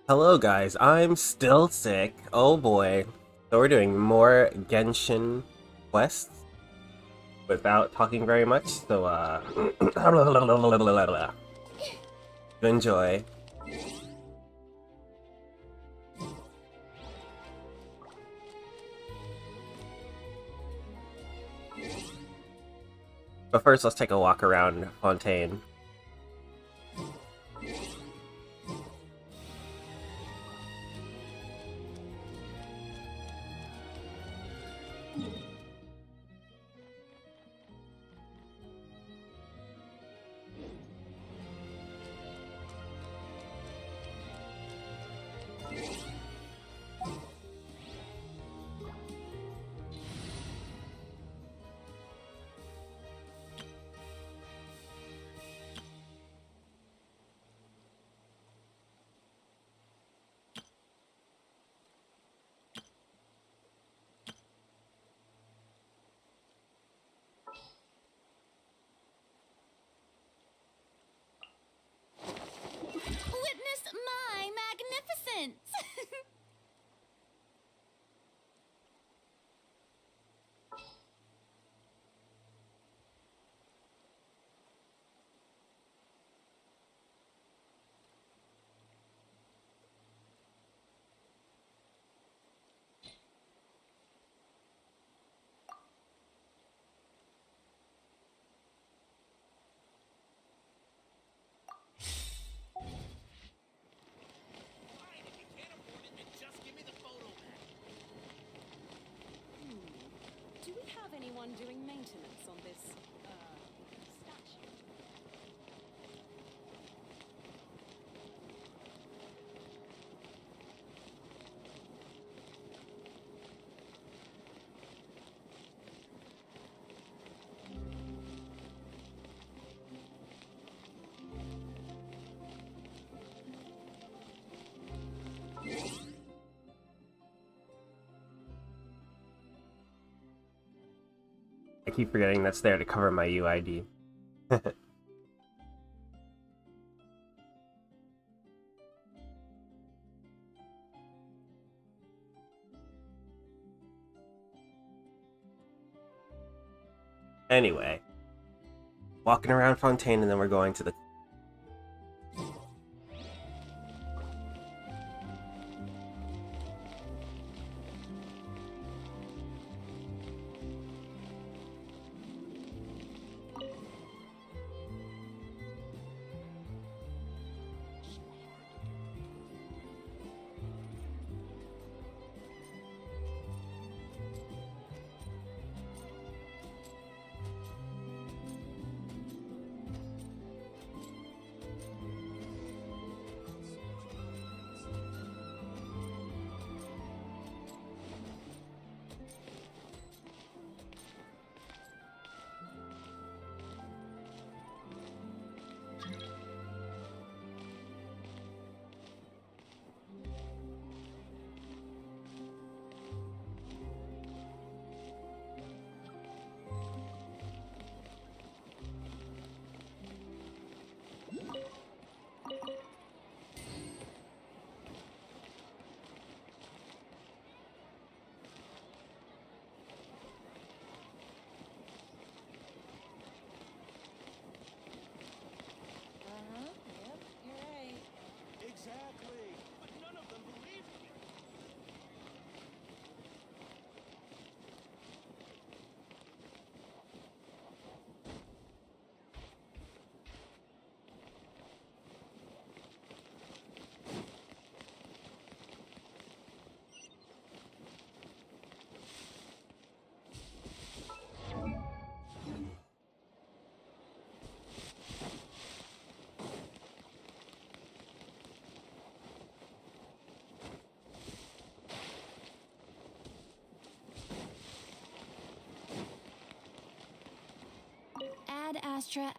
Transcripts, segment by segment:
Hello guys, I'm still sick. Oh boy. So we're doing more Genshin quests without talking very much, so enjoy. But first let's take a walk around Fontaine. Witness my magnificence! Do we have anyone doing maintenance on this, statue? I keep forgetting that's there to cover my UID. Anyway, walking around Fontaine and then we're going to the Yep, you're right. Exactly. But none of them believed me. Ad Astra.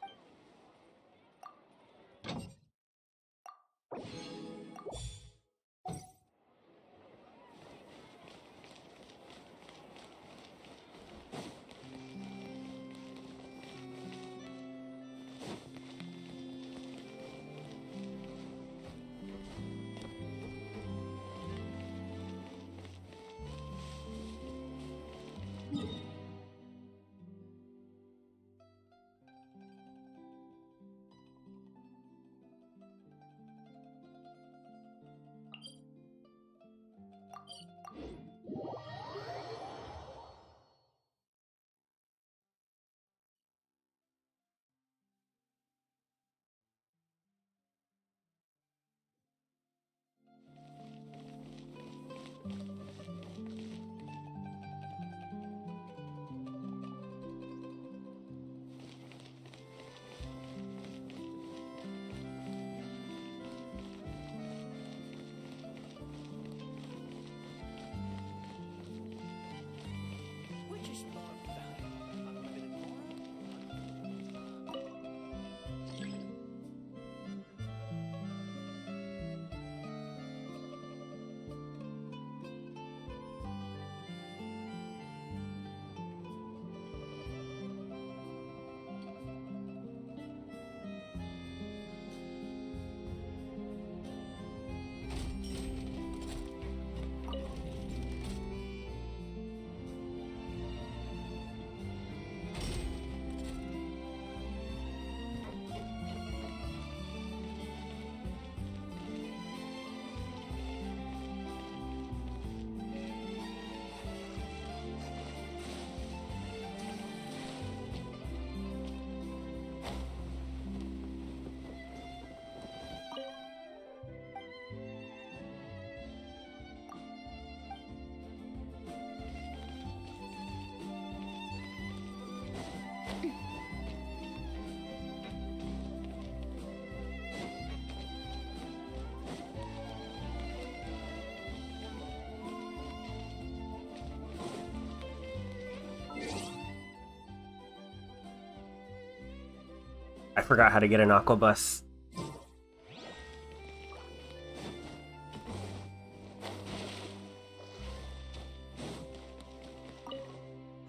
I forgot how to get an aqua bus.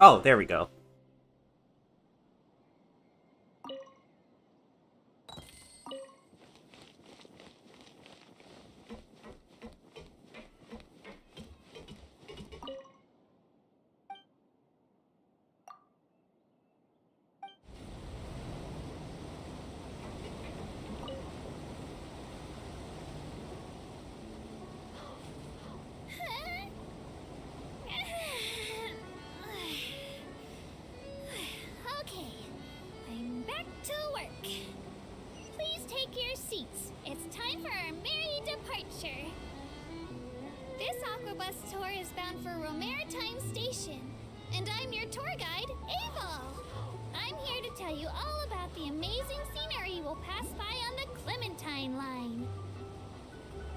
Oh, there we go. Okay, I'm back to work. Please take your seats. It's time for our merry departure. This Aquabus tour is bound for Romaritime Station, and I'm your tour guide, Ava. I'm here to tell you all about the amazing scenery we'll pass by on the Clementine line.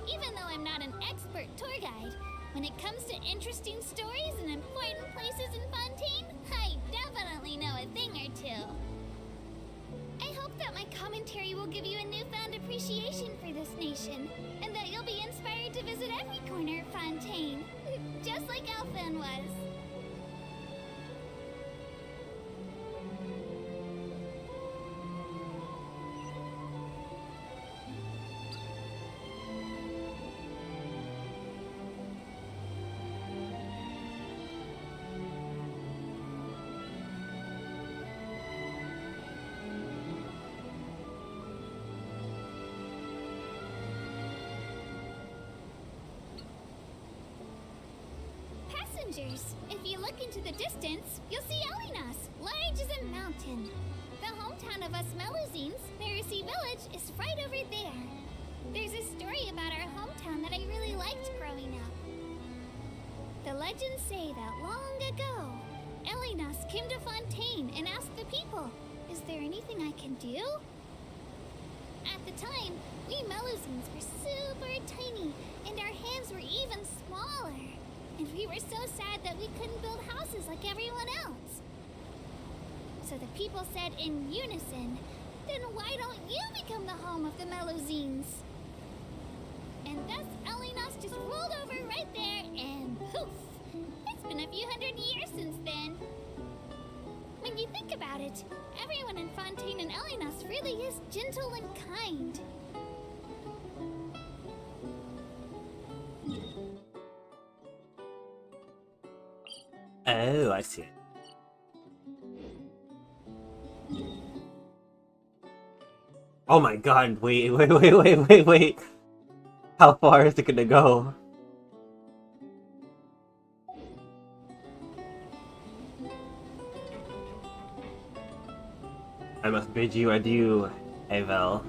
Even though I'm not an expert tour guide, when it comes to interesting stories and important places in Fontaine, I definitely know a thing or two. I hope that my commentary will give you a newfound appreciation for this nation, and that you'll be inspired to visit every corner of Fontaine, just like Elfin was. Passengers, if you look into the distance, you'll see Elinas, large as a mountain. The hometown of us Melusines, Marisi Village, is right over there. There's a story about our hometown that I really liked growing up. The legends say that long ago, Elinas came to Fontaine and asked the people, "Is there anything I can do?" At the time, we Melusines were super tiny, and our hands were even smaller. And we were so sad that we couldn't build houses like everyone else. So the people said in unison, "Then why don't you become the home of the Melusines?" And thus Elinas just rolled over right there and poof! It's been a few hundred years since then. When you think about it, everyone in Fontaine and Elinas really is gentle and kind. Oh, I see. Oh my god, wait. How far is it gonna go? I must bid you adieu, Evel.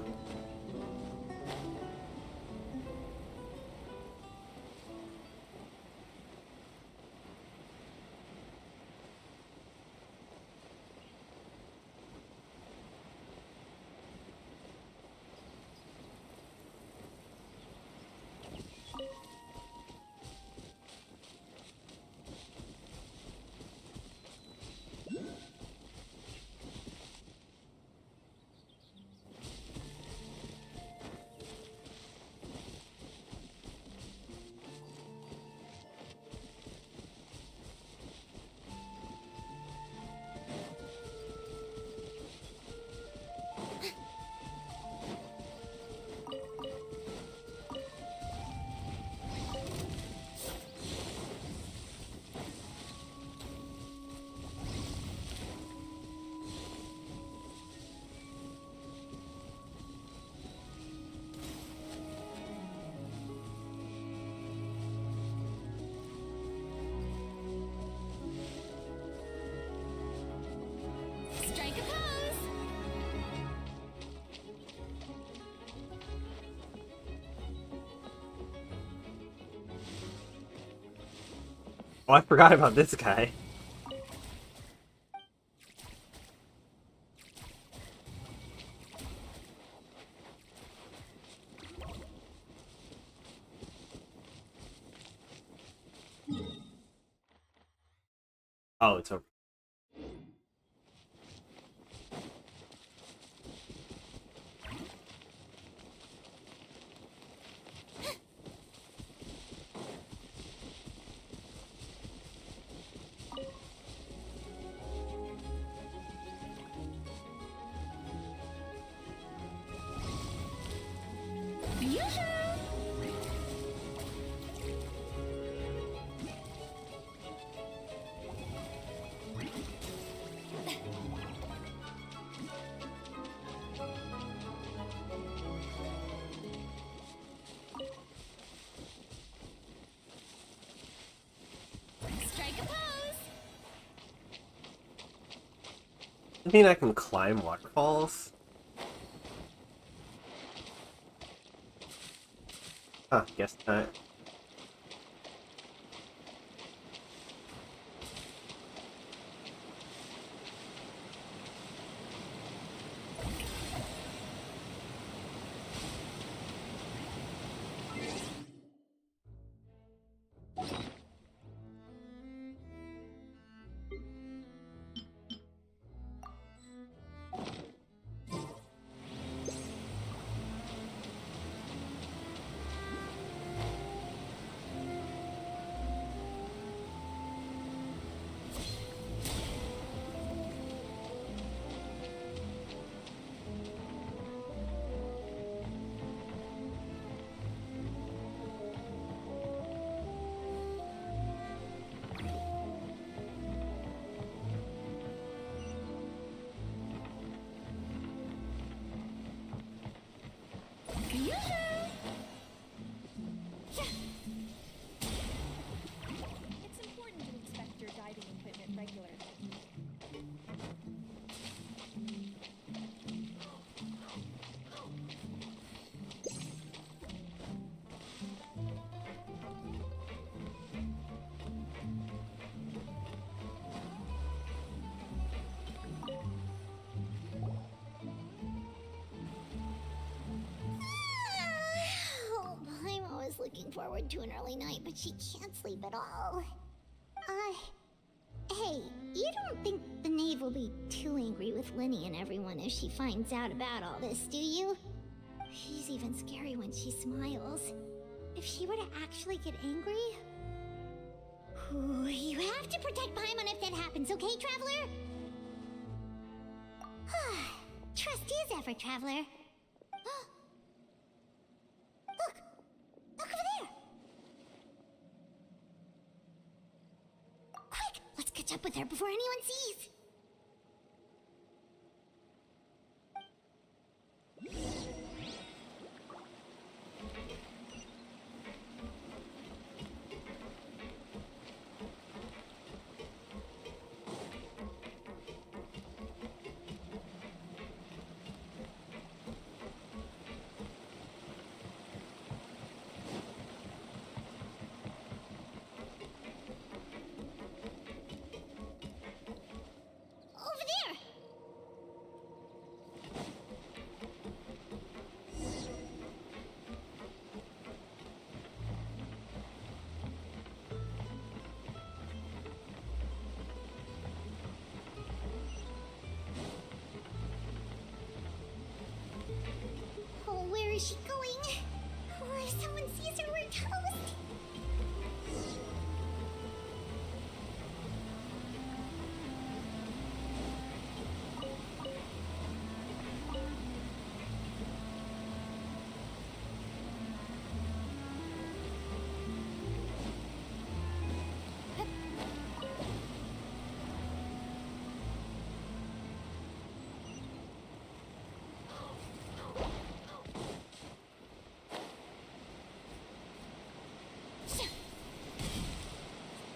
Strike a pose! Oh, I forgot about this guy. Oh, it's over. I mean, I can climb waterfalls. Huh, guess not. It's important to inspect your diving equipment regularly. Oh, Paima was looking forward to an early night, but she can't sleep at all. Hey, you don't think the knave will be too angry with Linny and everyone if she finds out about all this, do you? She's even scary when she smiles. If she were to actually get angry... Ooh, you have to protect Paimon if that happens, okay, Traveler? Trust is ever, Traveler. Look! Look over there! Quick! Let's catch up with her before anyone sees! Over there! Oh, where is she going? Oh, if someone sees her, we're toast!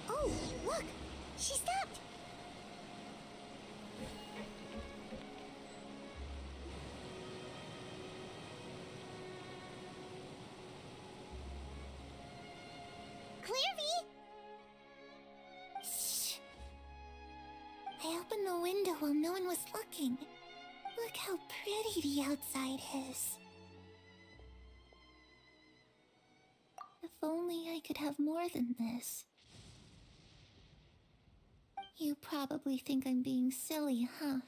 Oh, look! She stopped! Clairvy! Shh! I opened the window while no one was looking. Look how pretty the outside is. If only I could have more than this. You probably think I'm being silly, huh?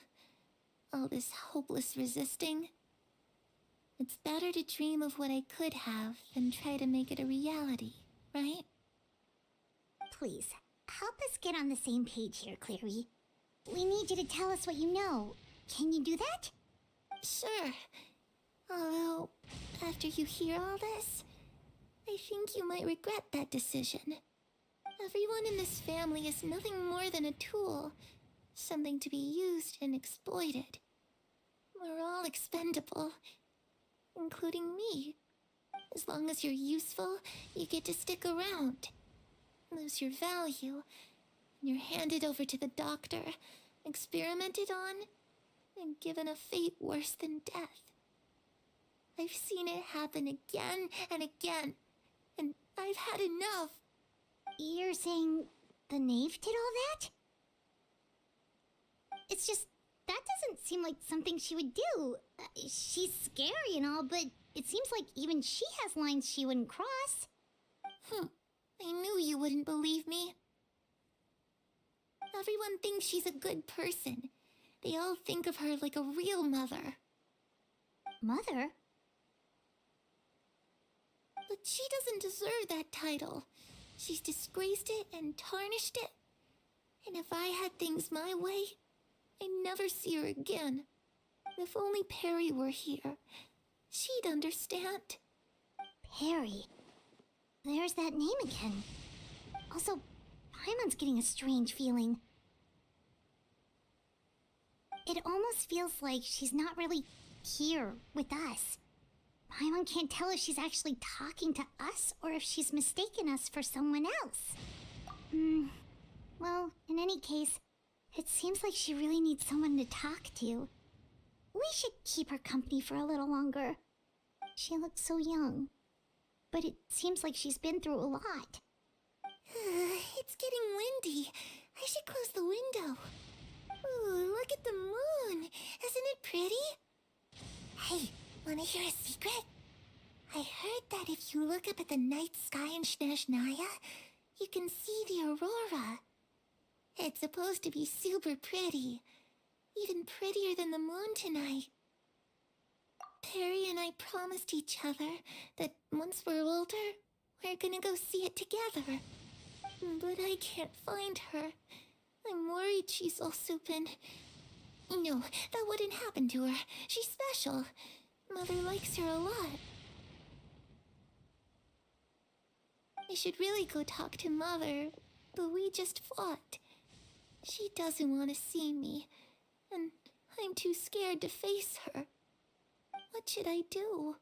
All this hopeless resisting? It's better to dream of what I could have than try to make it a reality, right? Please, help us get on the same page here, Clary. We need you to tell us what you know. Can you do that? Sure. Although, after you hear all this, I think you might regret that decision. Everyone in this family is nothing more than a tool, something to be used and exploited. We're all expendable, including me. As long as you're useful, you get to stick around. Lose your value, and you're handed over to the doctor, experimented on, and given a fate worse than death. I've seen it happen again and again, and I've had enough. You're saying the knave did all that? It's just, that doesn't seem like something she would do. She's scary and all, but it seems like even she has lines she wouldn't cross. I knew you wouldn't believe me. Everyone thinks she's a good person. They all think of her like a real mother. Mother? But she doesn't deserve that title. She's disgraced it and tarnished it. And if I had things my way, I'd never see her again. If only Perry were here, she'd understand. Perry. There's that name again. Also, Paimon's getting a strange feeling. It almost feels like she's not really here with us. Paimon can't tell if she's actually talking to us or if she's mistaken us for someone else. Well, in any case, it seems like she really needs someone to talk to. We should keep her company for a little longer. She looks so young. But it seems like she's been through a lot. It's getting windy. I should close the window. Ooh, look at the moon. Isn't it pretty? Hey, wanna hear a secret? I heard that if you look up at the night sky in Snezhnaya, you can see the aurora. It's supposed to be super pretty. Even prettier than the moon tonight. Perry and I promised each other that once we're older, we're gonna go see it together. But I can't find her. I'm worried she's also been... No, that wouldn't happen to her. She's special. Mother likes her a lot. I should really go talk to Mother, but we just fought. She doesn't want to see me, and I'm too scared to face her. What should I do?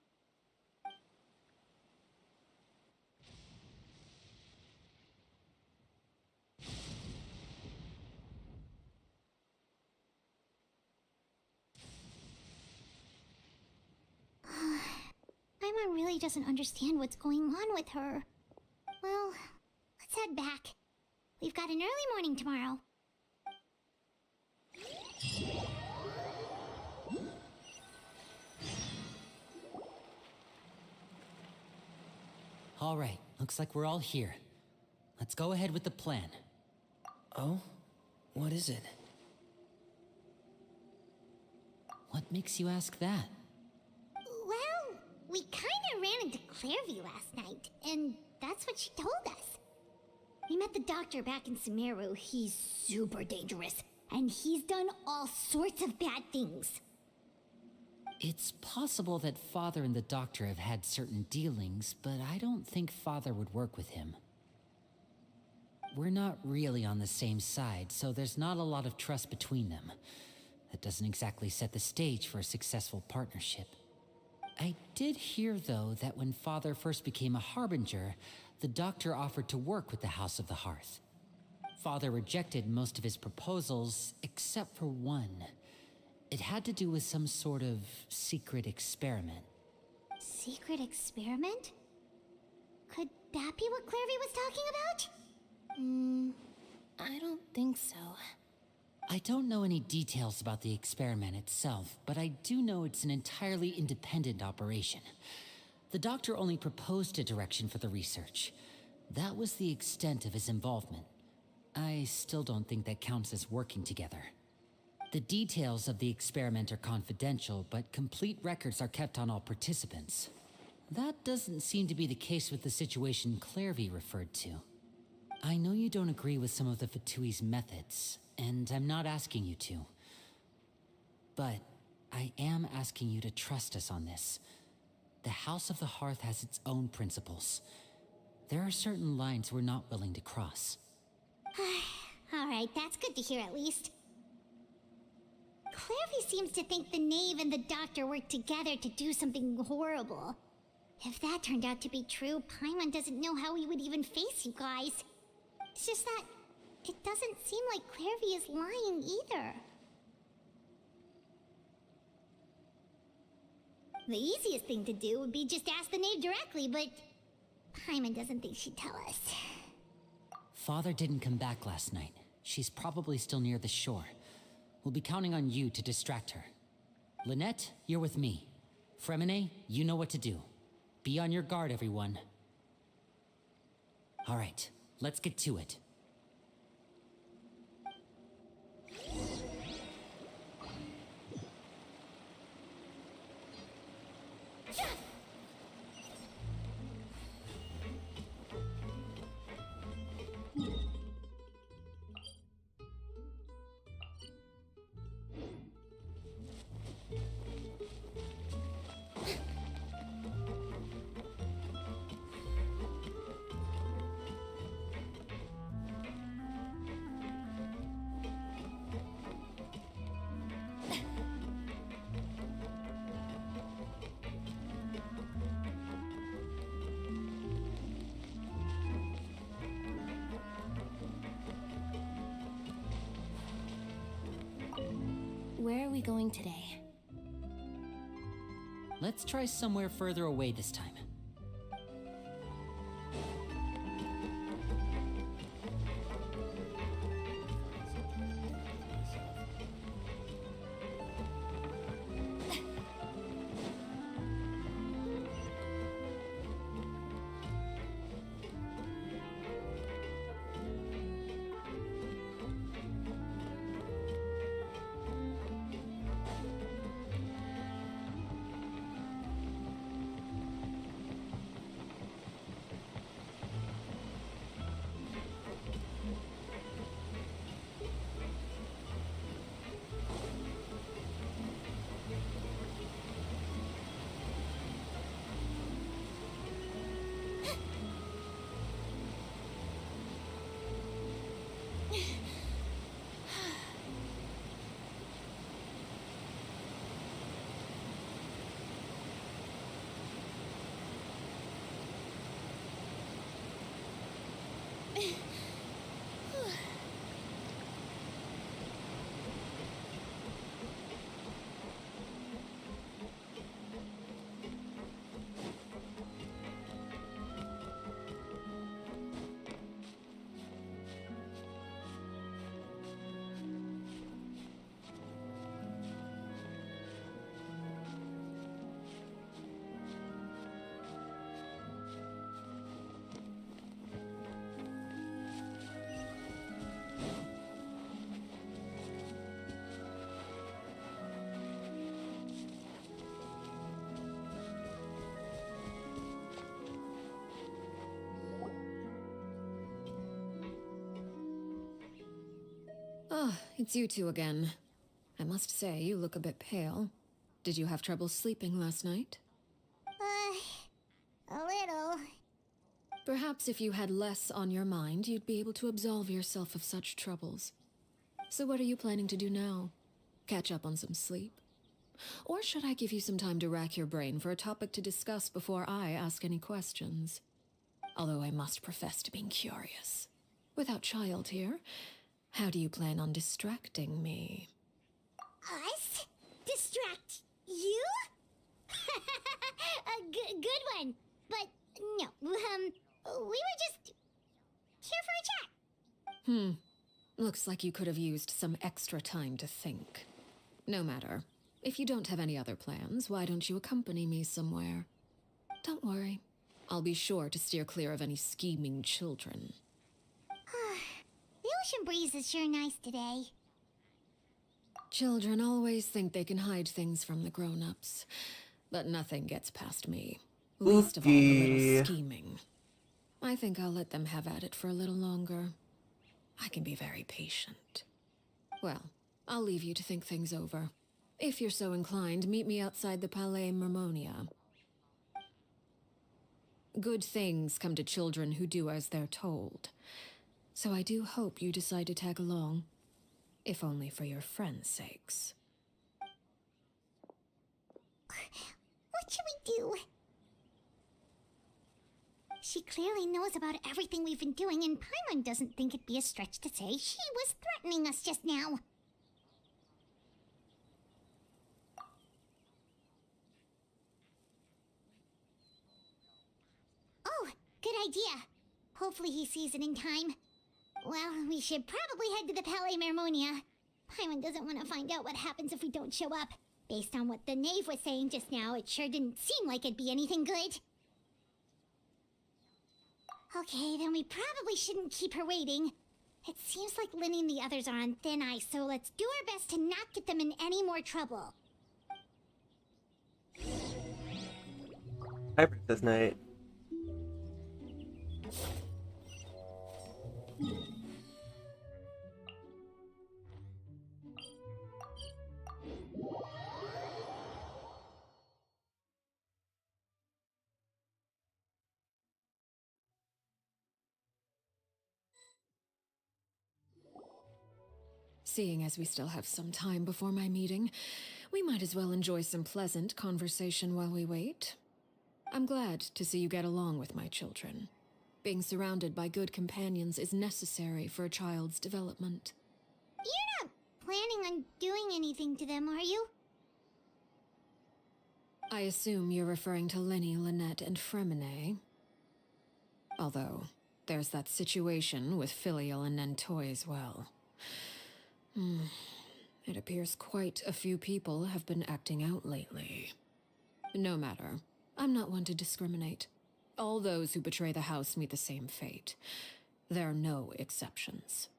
Paimon really doesn't understand what's going on with her. Well, let's head back. We've got an early morning tomorrow. All right, looks like we're all here. Let's go ahead with the plan. Oh? What is it? What makes you ask that? Well, we kinda ran into Clairview last night, and that's what she told us. We met the doctor back in Sumeru. He's super dangerous, and he's done all sorts of bad things. It's possible that Father and the Doctor have had certain dealings, but I don't think Father would work with him. We're not really on the same side, so there's not a lot of trust between them. That doesn't exactly set the stage for a successful partnership. I did hear, though, that when Father first became a Harbinger, the Doctor offered to work with the House of the Hearth. Father rejected most of his proposals, except for one. It had to do with some sort of secret experiment. Secret experiment? Could that be what Clairview was talking about? I don't think so. I don't know any details about the experiment itself, but I do know it's an entirely independent operation. The Doctor only proposed a direction for the research. That was the extent of his involvement. I still don't think that counts as working together. The details of the experiment are confidential, but complete records are kept on all participants. That doesn't seem to be the case with the situation Clairview referred to. I know you don't agree with some of the Fatui's methods, and I'm not asking you to. But I am asking you to trust us on this. The House of the Hearth has its own principles. There are certain lines we're not willing to cross. Alright, that's good to hear at least. Clairview seems to think the Knave and the Doctor worked together to do something horrible. If that turned out to be true, Paimon doesn't know how he would even face you guys. It's just that it doesn't seem like Clairview is lying either. The easiest thing to do would be just ask the knave directly, but Paimon doesn't think she'd tell us. Father didn't come back last night. She's probably still near the shore. We'll be counting on you to distract her. Lynette, you're with me. Fremine, you know what to do. Be on your guard, everyone. All right, let's get to it. Where are we going today? Let's try somewhere further away this time. Ah, it's you two again. I must say, you look a bit pale. Did you have trouble sleeping last night? A little. Perhaps if you had less on your mind, you'd be able to absolve yourself of such troubles. So what are you planning to do now? Catch up on some sleep? Or should I give you some time to rack your brain for a topic to discuss before I ask any questions? Although I must profess to being curious. Without child here, how do you plan on distracting me? Us? Distract you? A good one. But no, we were just here for a chat. Looks like you could have used some extra time to think. No matter. If you don't have any other plans, why don't you accompany me somewhere? Don't worry. I'll be sure to steer clear of any scheming children. The ocean breeze is sure nice today. Children always think they can hide things from the grown-ups. But nothing gets past me. Least of all the little scheming. I think I'll let them have at it for a little longer. I can be very patient. Well, I'll leave you to think things over. If you're so inclined, meet me outside the Palais Mermonia. Good things come to children who do as they're told. So I do hope you decide to tag along. If only for your friends' sakes. What should we do? She clearly knows about everything we've been doing, and Paimon doesn't think it'd be a stretch to say she was threatening us just now. good idea. Hopefully he sees it in time. Well, we should probably head to the Palais Mermonia. Paimon doesn't want to find out what happens if we don't show up. Based on what the knave was saying just now, it sure didn't seem like it'd be anything good. Okay, then we probably shouldn't keep her waiting. It seems like Linny and the others are on thin ice, so let's do our best to not get them in any more trouble. Hi, Princess Knight. Seeing as we still have some time before my meeting, we might as well enjoy some pleasant conversation while we wait. I'm glad to see you get along with my children. Being surrounded by good companions is necessary for a child's development. You're not planning on doing anything to them, are you? I assume you're referring to Lenny, Lynette, and Fremine. Although, there's that situation with Filial and Nentoy as well. It appears quite a few people have been acting out lately. No matter. I'm not one to discriminate. All those who betray the house meet the same fate. There are no exceptions.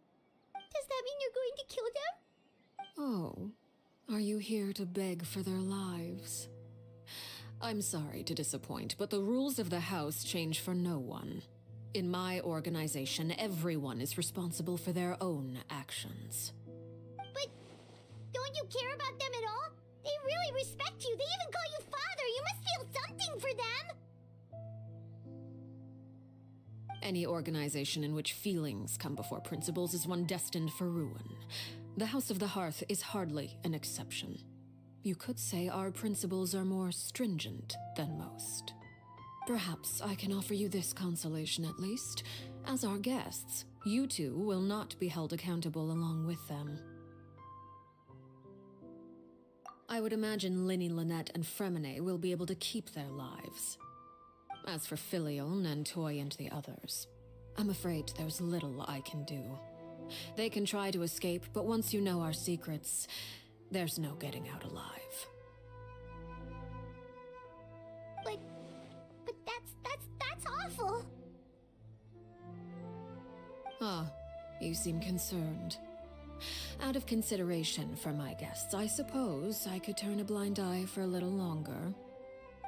Does that mean you're going to kill them? Oh, are you here to beg for their lives? I'm sorry to disappoint, but the rules of the house change for no one. In my organization, everyone is responsible for their own actions. But don't you care about them at all? They really respect you. They even call you father. You must feel something for them. Any organization in which feelings come before principles is one destined for ruin. The House of the Hearth is hardly an exception. You could say our principles are more stringent than most. Perhaps I can offer you this consolation at least. As our guests, you two will not be held accountable along with them. I would imagine Linny, Lynette, and Fremine will be able to keep their lives. As for Filial, Nentoy, and the others, I'm afraid there's little I can do. They can try to escape, but once you know our secrets, there's no getting out alive. But that's awful. Ah, you seem concerned. Out of consideration for my guests, I suppose I could turn a blind eye for a little longer.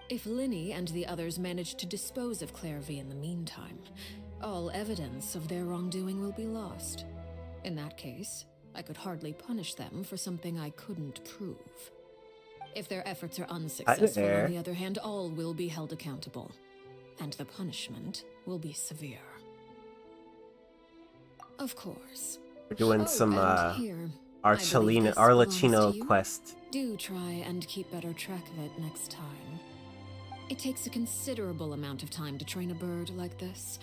If Linny and the others manage to dispose of Clairvy in the meantime, all evidence of their wrongdoing will be lost. In that case, I could hardly punish them for something I couldn't prove. If their efforts are unsuccessful, on the other hand, all will be held accountable. And the punishment will be severe. Of course. We're doing some and here, Arlecchino quest. Do try and keep better track of it next time. It takes a considerable amount of time to train a bird like this.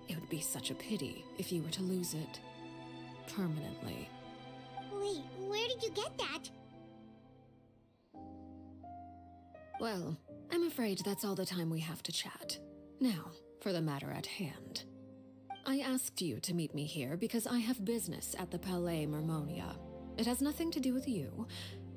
It would be such a pity if you were to lose it. Permanently. Wait, where did you get that? Well, I'm afraid that's all the time we have to chat. Now, for the matter at hand. I asked you to meet me here because I have business at the Palais Mermonia. It has nothing to do with you,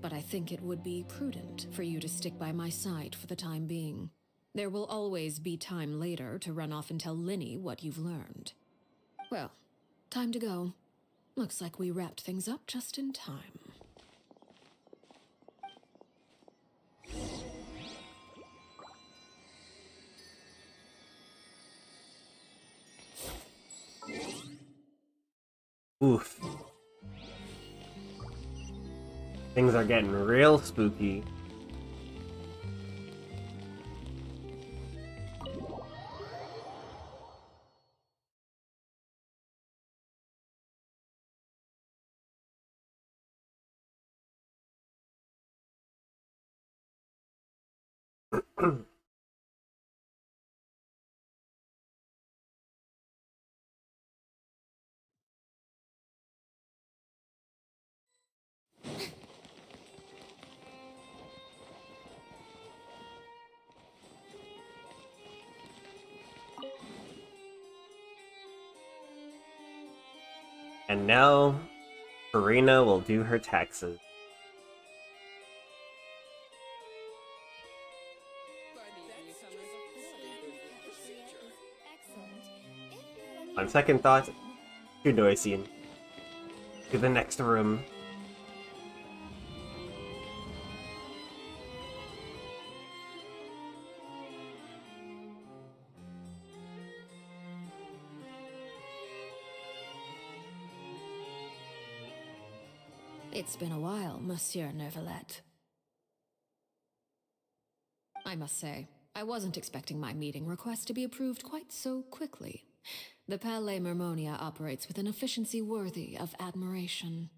but I think it would be prudent for you to stick by my side for the time being. There will always be time later to run off and tell Linny what you've learned. Well, time to go. Looks like we wrapped things up just in time. Oof. Things are getting real spooky. And now, Farina will do her taxes. On second thought, too noisy. To the next room. It's been a while, Monsieur Neuvillette. I must say, I wasn't expecting my meeting request to be approved quite so quickly. The Palais Mermonia operates with an efficiency worthy of admiration.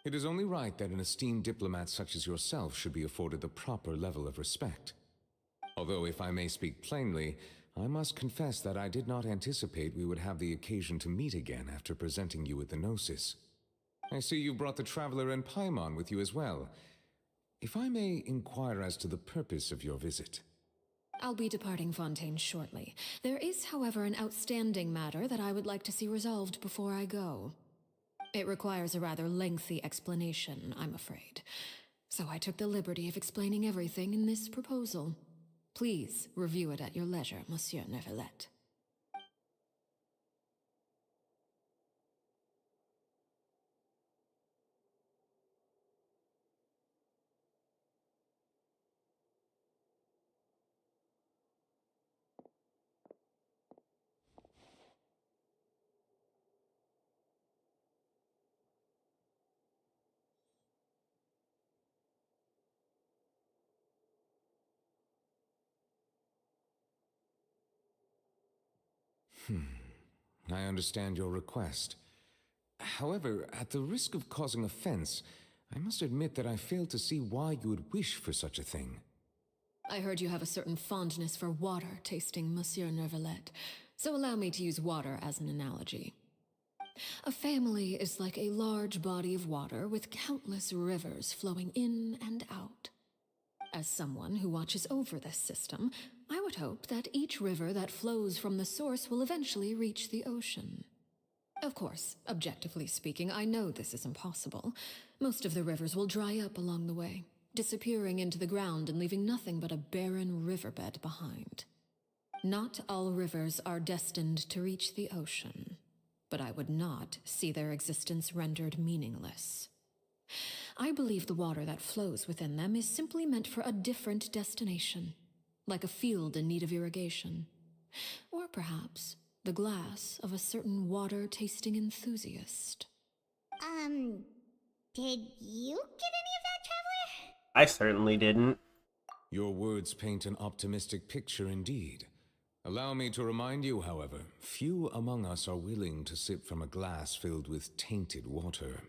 It is only right that an esteemed diplomat such as yourself should be afforded the proper level of respect. Although, if I may speak plainly, I must confess that I did not anticipate we would have the occasion to meet again after presenting you with the Gnosis. I see you brought the Traveler and Paimon with you as well. If I may inquire as to the purpose of your visit. I'll be departing Fontaine shortly. There is, however, an outstanding matter that I would like to see resolved before I go. It requires a rather lengthy explanation, I'm afraid. So I took the liberty of explaining everything in this proposal. Please review it at your leisure, Monsieur Neuvillette. I understand your request. However, at the risk of causing offense, I must admit that I fail to see why you would wish for such a thing. I heard you have a certain fondness for water tasting, Monsieur Neuvillette, so allow me to use water as an analogy. A family is like a large body of water with countless rivers flowing in and out. As someone who watches over this system, I would hope that each river that flows from the source will eventually reach the ocean. Of course, objectively speaking, I know this is impossible. Most of the rivers will dry up along the way, disappearing into the ground and leaving nothing but a barren riverbed behind. Not all rivers are destined to reach the ocean, but I would not see their existence rendered meaningless. I believe the water that flows within them is simply meant for a different destination, like a field in need of irrigation. Or perhaps the glass of a certain water-tasting enthusiast. Did you get any of that, Traveler? I certainly didn't. Your words paint an optimistic picture indeed. Allow me to remind you, however, few among us are willing to sip from a glass filled with tainted water.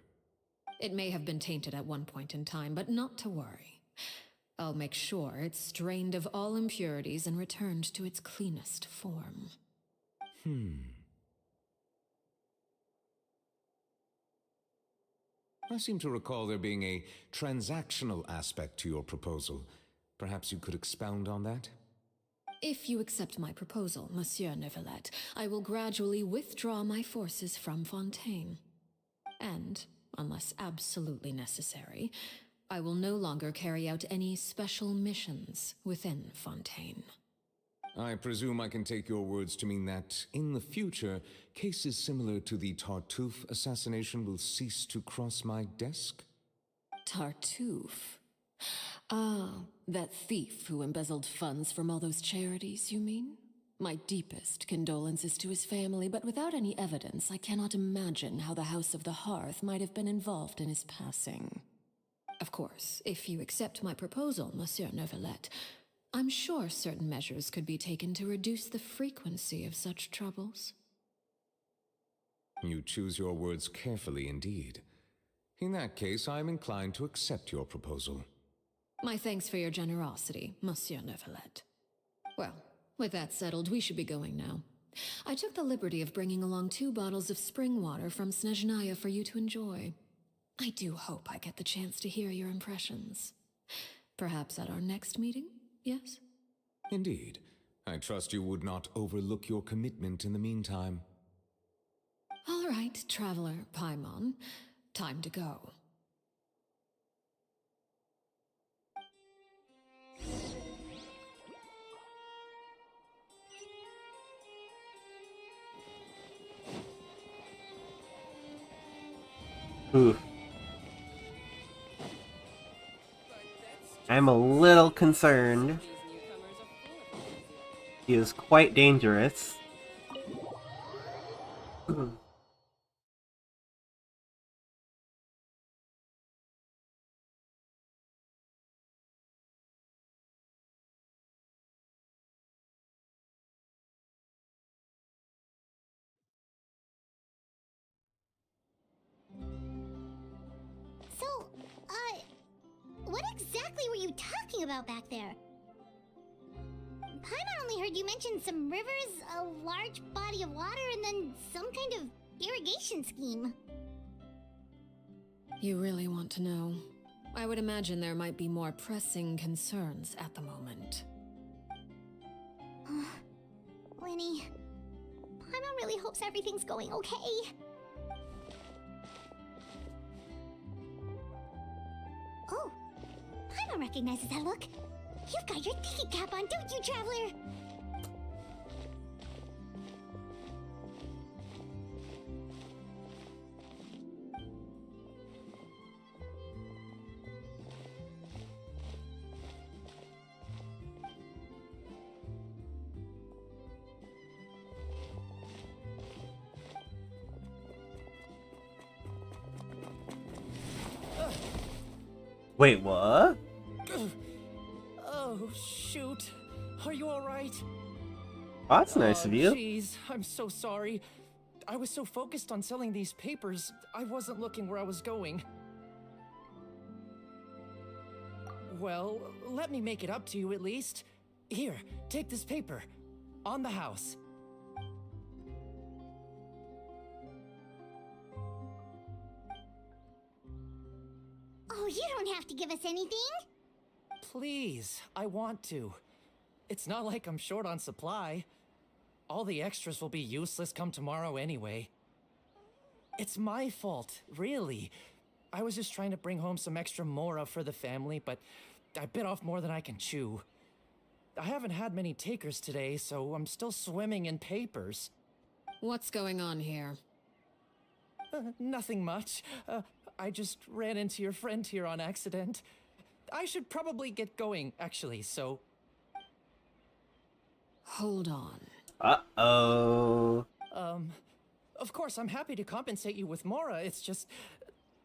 It may have been tainted at one point in time, but not to worry. I'll make sure it's strained of all impurities and returned to its cleanest form. I seem to recall there being a transactional aspect to your proposal. Perhaps you could expound on that? If you accept my proposal, Monsieur Neuvillette, I will gradually withdraw my forces from Fontaine. And, unless absolutely necessary, I will no longer carry out any special missions within Fontaine. I presume I can take your words to mean that, in the future, cases similar to the Tartuffe assassination will cease to cross my desk? Tartuffe? Ah, that thief who embezzled funds from all those charities, you mean? My deepest condolences to his family, but without any evidence, I cannot imagine how the House of the Hearth might have been involved in his passing. Of course, if you accept my proposal, Monsieur Neuvillette, I'm sure certain measures could be taken to reduce the frequency of such troubles. You choose your words carefully indeed. In that case, I am inclined to accept your proposal. My thanks for your generosity, Monsieur Neuvillette. Well, with that settled, we should be going now. I took the liberty of bringing along 2 bottles of spring water from Snezhnaya for you to enjoy. I do hope I get the chance to hear your impressions. Perhaps at our next meeting, yes? Indeed. I trust you would not overlook your commitment in the meantime. All right, Traveler Paimon. Time to go. Ooh. I'm a little concerned. He is quite dangerous. So, what exactly were you talking about back there? Paimon only heard you mention some rivers, a large body of water, and then some kind of irrigation scheme. You really want to know? I would imagine there might be more pressing concerns at the moment. Winnie, Paimon really hopes everything's going okay. Oh, Paimon recognizes that look. You've got your tiki cap on, don't you, Traveler? Wait, what? Oh, shoot. Are you alright? Oh, that's nice of you. Jeez, I'm so sorry. I was so focused on selling these papers, I wasn't looking where I was going. Well, let me make it up to you at least. Here, take this paper. On the house. Oh, you don't have to give us anything. Please, I want to. It's not like I'm short on supply. All the extras will be useless come tomorrow anyway. It's my fault, really. I was just trying to bring home some extra mora for the family, but I bit off more than I can chew. I haven't had many takers today, so I'm still swimming in papers. What's going on here? Nothing much. I just ran into your friend here on accident. I should probably get going, actually, so... Hold on. Uh-oh. Of course, I'm happy to compensate you with mora, it's just...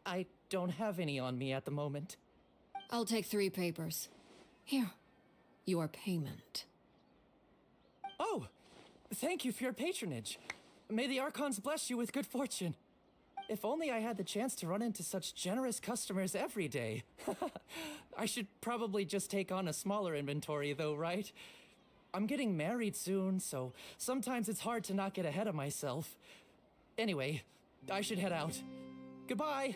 I don't have any on me at the moment. I'll take 3 papers. Here. Your payment. Oh! Thank you for your patronage. May the Archons bless you with good fortune. If only I had the chance to run into such generous customers every day. I should probably just take on a smaller inventory though, right? I'm getting married soon, so sometimes it's hard to not get ahead of myself. Anyway, I should head out. Goodbye!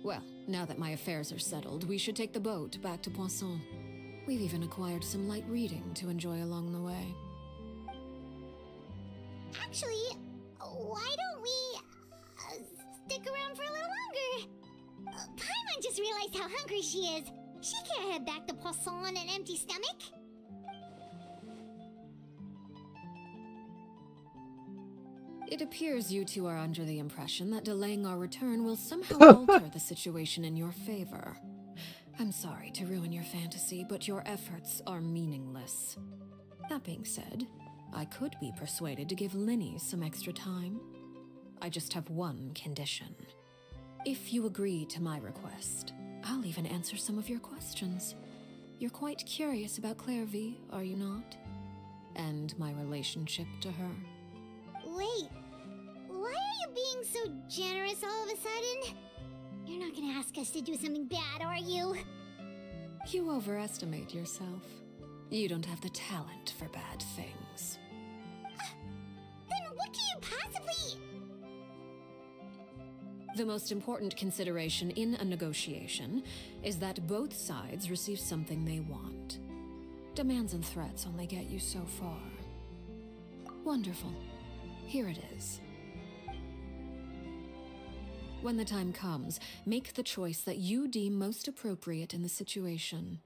Well, now that my affairs are settled, we should take the boat back to Poisson. We've even acquired some light reading to enjoy along the way. Actually, why don't we stick around for a little longer? Paimon just realized how hungry she is. She can't head back to Poisson on an empty stomach. It appears you two are under the impression that delaying our return will somehow alter the situation in your favor. I'm sorry to ruin your fantasy, but your efforts are meaningless. That being said, I could be persuaded to give Linny some extra time. I just have one condition. If you agree to my request, I'll even answer some of your questions. You're quite curious about Clairvy, are you not? And my relationship to her. Wait, why are you being so generous all of a sudden? You're not gonna ask us to do something bad, are you? You overestimate yourself. You don't have the talent for bad things. Then what can you possibly... The most important consideration in a negotiation is that both sides receive something they want. Demands and threats only get you so far. Wonderful. Here it is. When the time comes, make the choice that you deem most appropriate in the situation,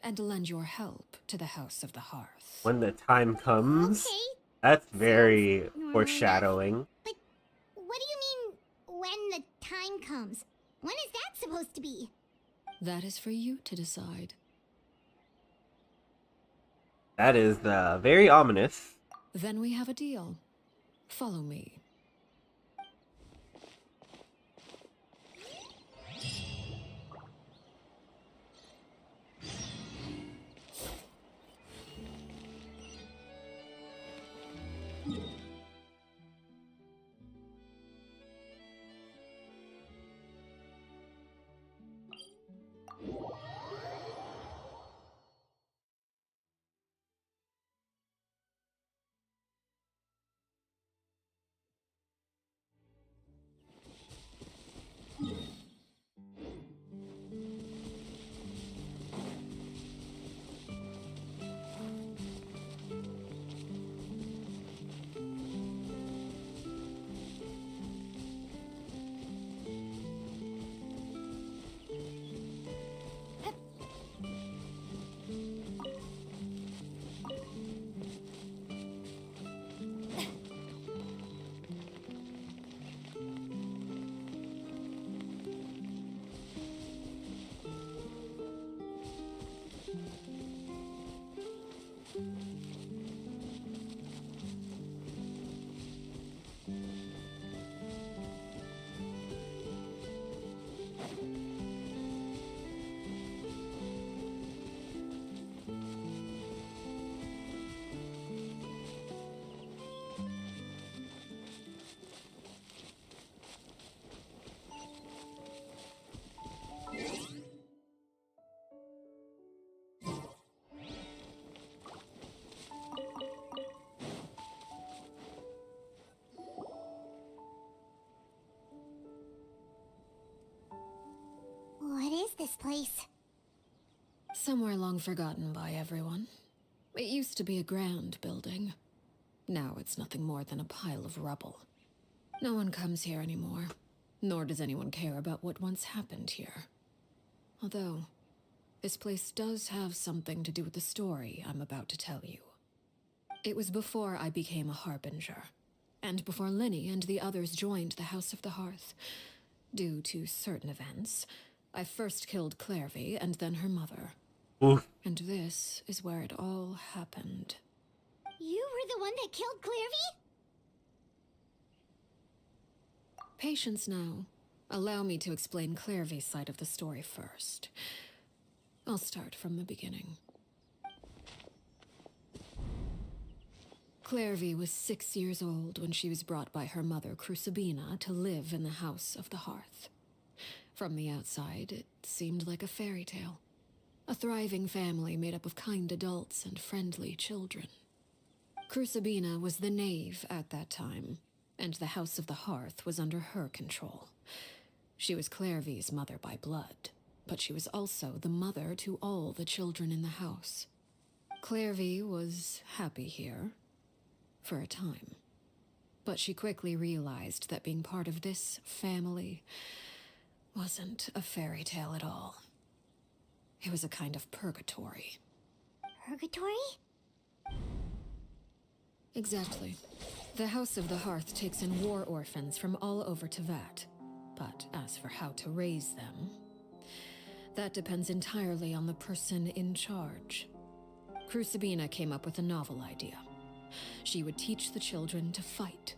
and lend your help to the House of the Hearth. When the time comes? Okay. That's very Sounds normal foreshadowing. But what do you mean, when the time comes? When is that supposed to be? That is for you to decide. That is very ominous. Then we have a deal. Follow me. What is this place? Somewhere long forgotten by everyone. It used to be a grand building. Now it's nothing more than a pile of rubble. No one comes here anymore, nor does anyone care about what once happened here. Although, this place does have something to do with the story I'm about to tell you. It was before I became a Harbinger, and before Linny and the others joined the House of the Hearth. Due to certain events, I first killed Clairvy and then her mother. Oof. And this is where it all happened. You were the one that killed Clairvy? Patience now. Allow me to explain Clairvy's side of the story first. I'll start from the beginning. Clairvy was 6 years old when she was brought by her mother, Crucibina, to live in the House of the Hearth. From the outside, it seemed like a fairy tale. A thriving family made up of kind adults and friendly children. Crucibina was the knave at that time, and the House of the Hearth was under her control. She was Clairvy's mother by blood, but she was also the mother to all the children in the house. Clairvy was happy here, for a time. But she quickly realized that being part of this family wasn't a fairy tale at all. It was a kind of purgatory. Purgatory? Exactly. The House of the Hearth takes in war orphans from all over Tevat. But as for how to raise them, that depends entirely on the person in charge. Crucibina came up with a novel idea. She would teach the children to fight,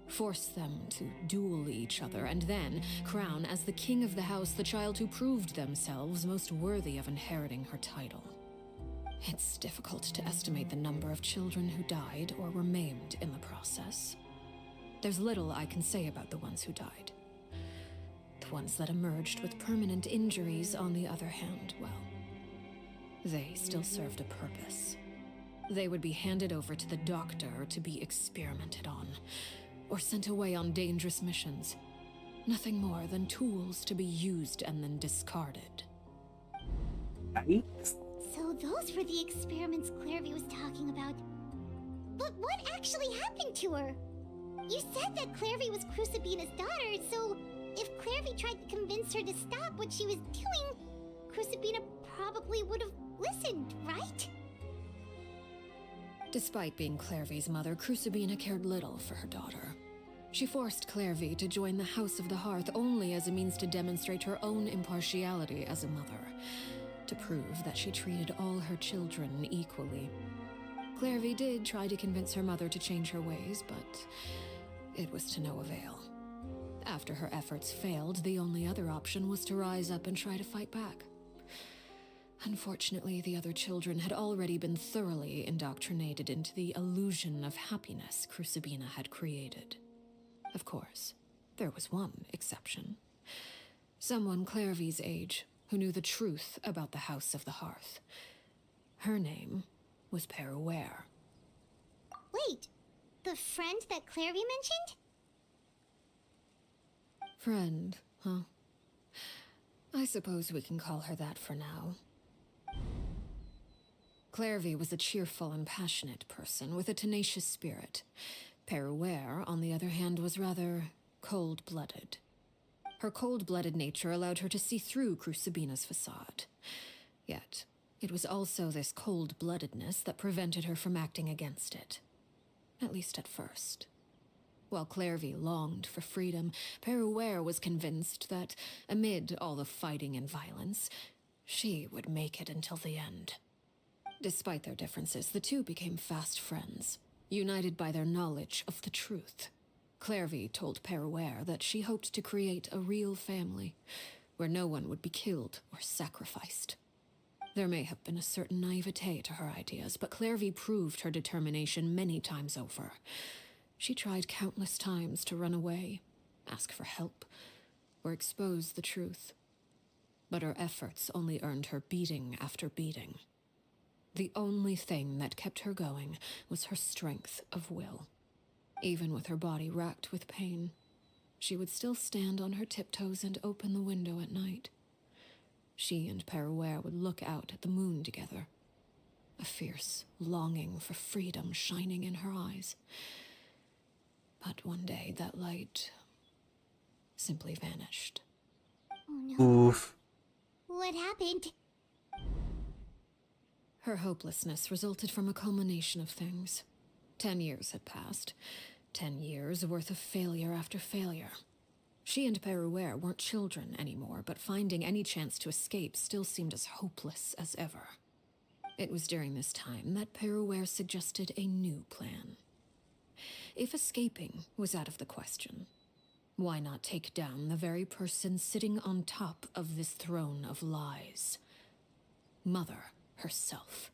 force them to duel each other, and then crown as the king of the house the child who proved themselves most worthy of inheriting her title. It's difficult to estimate the number of children who died or were maimed in the process. There's little I can say about the ones who died. The ones that emerged with permanent injuries, on the other hand, well, they still served a purpose. They would be handed over to the doctor to be experimented on, or sent away on dangerous missions. Nothing more than tools to be used and then discarded. Yikes. So those were the experiments Clairvy was talking about. But what actually happened to her? You said that Clairvy was Crucibina's daughter, so if Clairvy tried to convince her to stop what she was doing, Crucibina probably would have listened, right? Despite being Clairvy's mother, Crucibina cared little for her daughter. She forced Clairvy to join the House of the Hearth only as a means to demonstrate her own impartiality as a mother, to prove that she treated all her children equally. Clairvy did try to convince her mother to change her ways, but it was to no avail. After her efforts failed, the only other option was to rise up and try to fight back. Unfortunately, the other children had already been thoroughly indoctrinated into the illusion of happiness Crucibina had created. Of course, there was one exception. Someone Clairvy's age who knew the truth about the House of the Hearth. Her name was Peruere. Wait, the friend that Clairvy mentioned? Friend, huh? I suppose we can call her that for now. Clairvy was a cheerful and passionate person with a tenacious spirit. Peruere, on the other hand, was rather cold-blooded. Her cold-blooded nature allowed her to see through Crucibina's facade. Yet, it was also this cold-bloodedness that prevented her from acting against it. At least at first. While Clairvy longed for freedom, Peruere was convinced that, amid all the fighting and violence, she would make it until the end. Despite their differences, the two became fast friends, united by their knowledge of the truth. Clairvy told Peruere that she hoped to create a real family, where no one would be killed or sacrificed. There may have been a certain naivete to her ideas, but Clairvy proved her determination many times over. She tried countless times to run away, ask for help, or expose the truth. But her efforts only earned her beating after beating. The only thing that kept her going was her strength of will. Even with her body racked with pain, she would still stand on her tiptoes and open the window at night. She and Peruere would look out at the moon together, a fierce longing for freedom shining in her eyes. But one day that light simply vanished. Oh no. Oof. What happened? Her hopelessness resulted from a culmination of things. 10 years had passed. 10 years worth of failure after failure. She and Peruere weren't children anymore, but finding any chance to escape still seemed as hopeless as ever. It was during this time that Peruere suggested a new plan. If escaping was out of the question, why not take down the very person sitting on top of this throne of lies? Mother herself.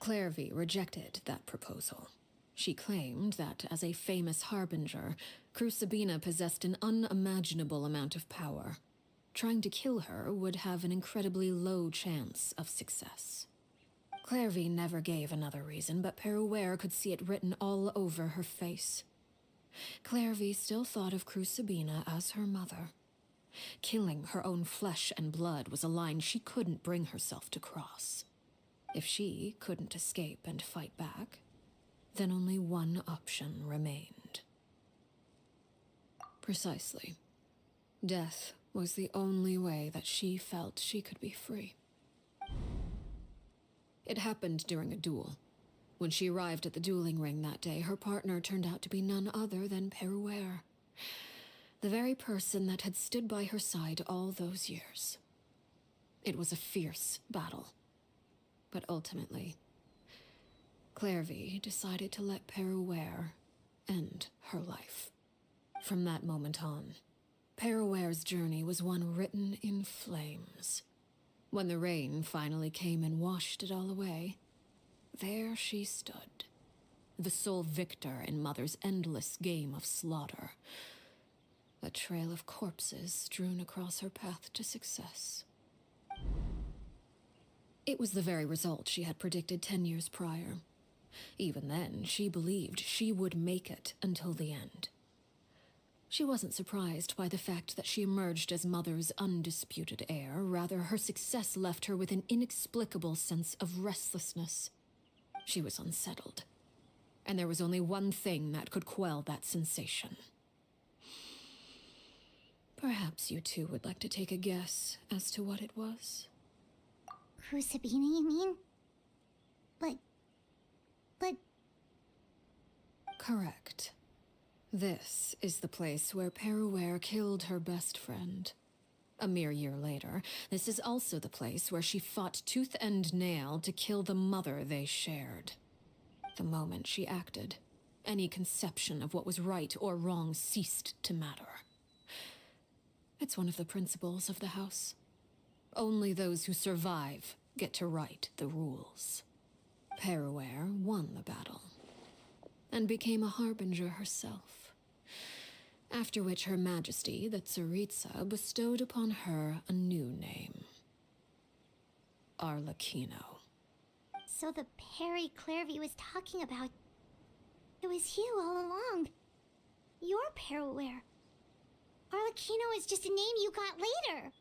Clairvy rejected that proposal. She claimed that, as a famous harbinger, Crucibina possessed an unimaginable amount of power. Trying to kill her would have an incredibly low chance of success. Clairvy never gave another reason, but Peruere could see it written all over her face. Clairvy still thought of Crucibina as her mother. Killing her own flesh and blood was a line she couldn't bring herself to cross. If she couldn't escape and fight back, then only one option remained. Precisely. Death was the only way that she felt she could be free. It happened during a duel. When she arrived at the dueling ring that day, her partner turned out to be none other than Peruere, the very person that had stood by her side all those years. It was a fierce battle. But ultimately, Clairvy decided to let Peruere end her life. From that moment on, Peruere's journey was one written in flames. When the rain finally came and washed it all away, there she stood, the sole victor in Mother's endless game of slaughter. A trail of corpses strewn across her path to success. It was the very result she had predicted 10 years prior. Even then, she believed she would make it until the end. She wasn't surprised by the fact that she emerged as Mother's undisputed heir. Rather, her success left her with an inexplicable sense of restlessness. She was unsettled. and there was only one thing that could quell that sensation. Perhaps you two would like to take a guess as to what it was? Crucibina, you mean? But... Correct. This is the place where Peruware killed her best friend. A mere year later, this is also the place where she fought tooth and nail to kill the mother they shared. The moment she acted, any conception of what was right or wrong ceased to matter. It's one of the principles of the house. Only those who survive get to write the rules. Peruware won the battle, and became a harbinger herself. After which Her Majesty, the Tsaritsa, bestowed upon her a new name. Arlecchino. So the Perry Clairvy was talking about... It was you all along. You're Peruware. Arlecchino is just a name you got later.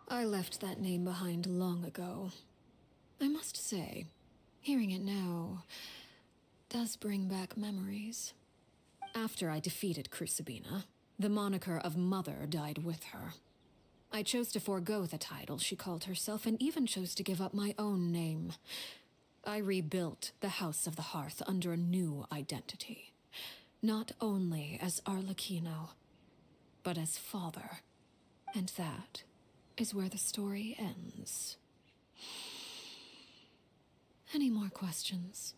I left that name behind long ago. I must say, hearing it now does bring back memories. After I defeated Crucibina, the moniker of Mother died with her. I chose to forego the title she called herself, and even chose to give up my own name. I rebuilt the House of the Hearth under a new identity. Not only as Arlecchino, but as father. And that is where the story ends. Any more questions?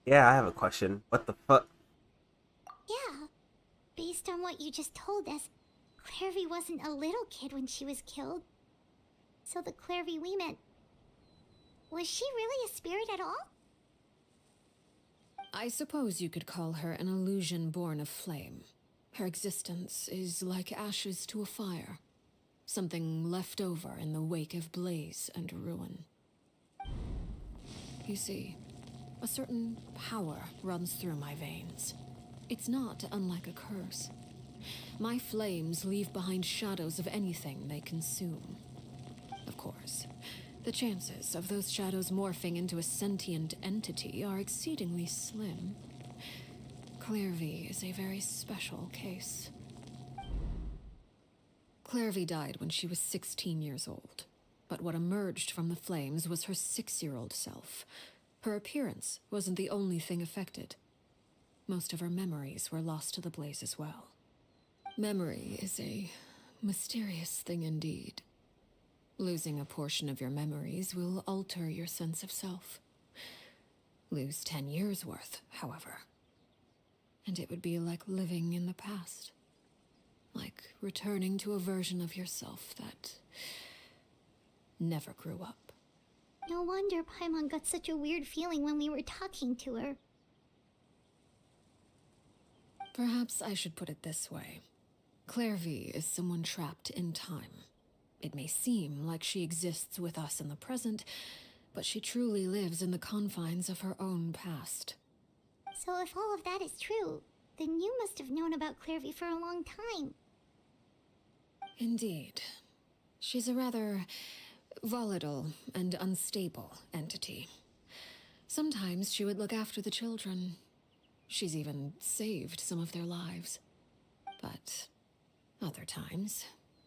Yeah, I have a question. What the fuck? Yeah. Based on what you just told us, Clairvy wasn't a little kid when she was killed. So the Clairvy we met... Was she really a spirit at all? I suppose you could call her an illusion born of flame. Her existence is like ashes to a fire. Something left over in the wake of blaze and ruin. You see, a certain power runs through my veins. It's not unlike a curse. My flames leave behind shadows of anything they consume. Of course, the chances of those shadows morphing into a sentient entity are exceedingly slim. Clairvy is a very special case. Clairvy died when she was 16 years old, but what emerged from the flames was her 6-year-old self. Her appearance wasn't the only thing affected. Most of her memories were lost to the blaze as well. Memory is a mysterious thing indeed. Losing a portion of your memories will alter your sense of self. Lose 10 years' worth, however, and it would be like living in the past. Like returning to a version of yourself that never grew up. No wonder Paimon got such a weird feeling when we were talking to her. Perhaps I should put it this way. Clairvy is someone trapped in time. It may seem like she exists with us in the present, but she truly lives in the confines of her own past. So if all of that is true, then you must have known about Clairvy for a long time. Indeed. She's a rather volatile and unstable entity. Sometimes she would look after the children. She's even saved some of their lives. But other times,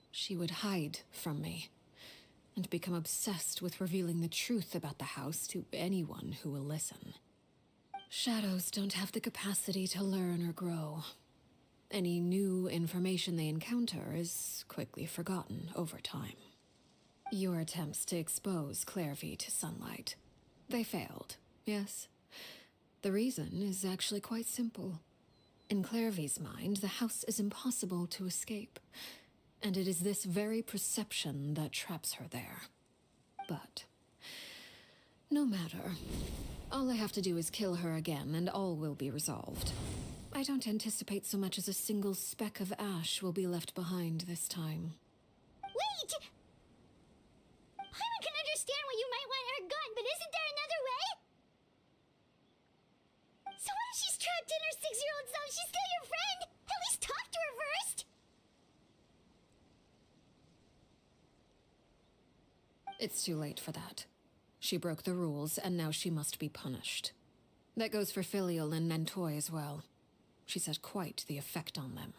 she would hide from me and become obsessed with revealing the truth about the house to anyone who will listen. Shadows don't have the capacity to learn or grow. Any new information they encounter is quickly forgotten over time. Your attempts to expose Clairvy to sunlight, they failed, yes? The reason is actually quite simple. In Clairvy's mind, the house is impossible to escape, and it is this very perception that traps her there. But no matter. All I have to do is kill her again, and all will be resolved. I don't anticipate so much as a single speck of ash will be left behind this time. Wait! Paimon can understand why you might want her gone, but isn't there another way? So what if she's trapped in her 6-year-old self? She's still your friend! At least talk to her first! It's too late for that. She broke the rules, and now she must be punished. That goes for Filial and Nantoy as well. She's had quite the effect on them.